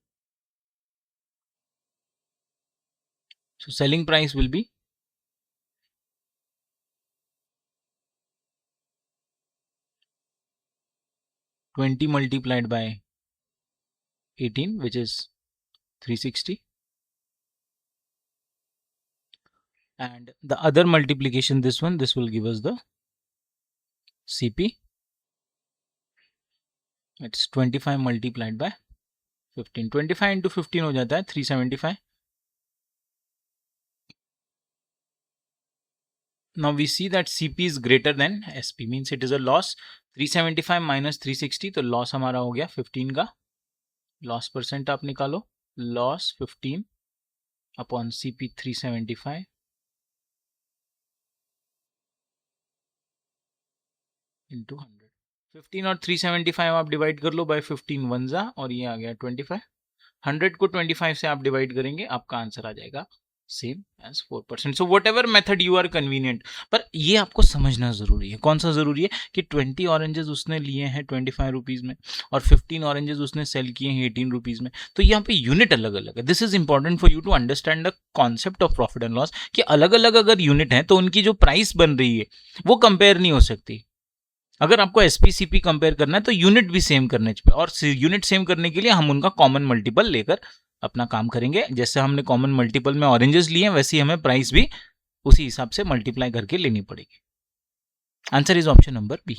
S2: so selling price will be 20 multiplied by 18, which is 360, and the other multiplication, this will give us the CP. It's 25 multiplied by 15. 25 into 15 हो जाता है 375. Now we see that CP is greater than SP, means it is a loss. 375 minus 360, तो loss हमारा हो गया 15 का। Loss percent आप निकालो, लॉस 15 अपॉन CP 375 इंटू 100। 15 और 375 आप डिवाइड कर लो बाय 15 वंजा, और ये आ गया 25। 100 को 25 से आप डिवाइड करेंगे, आपका आंसर आ जाएगा same as 4%। So whatever method you are convenient, पर ये आपको समझना जरूरी है। कौन सा जरूरी है कि 20 ऑरेंजेस उसने लिए हैं 25 रुपीज में और 15 ऑरेंजेस उसने सेल किए हैं 18 रुपीज में, तो यहाँ पे यूनिट अलग अलग है। This is important for you to understand the concept of profit and loss, कि अलग अलग अगर यूनिट है तो उनकी जो प्राइस बन रही है वो कंपेयर नहीं हो सकती। अगर आपको एसपीसीपी कंपेयर करना है तो यूनिट भी सेम करने चाहिए, और यूनिट सेम करने के लिए हम उनका कॉमन मल्टीपल लेकर अपना काम करेंगे। जैसे हमने कॉमन मल्टीपल में ऑरेंजेस लिए हैं, वैसे ही हमें प्राइस भी उसी हिसाब से मल्टीप्लाई करके लेनी पड़ेगी। Answer is option number B.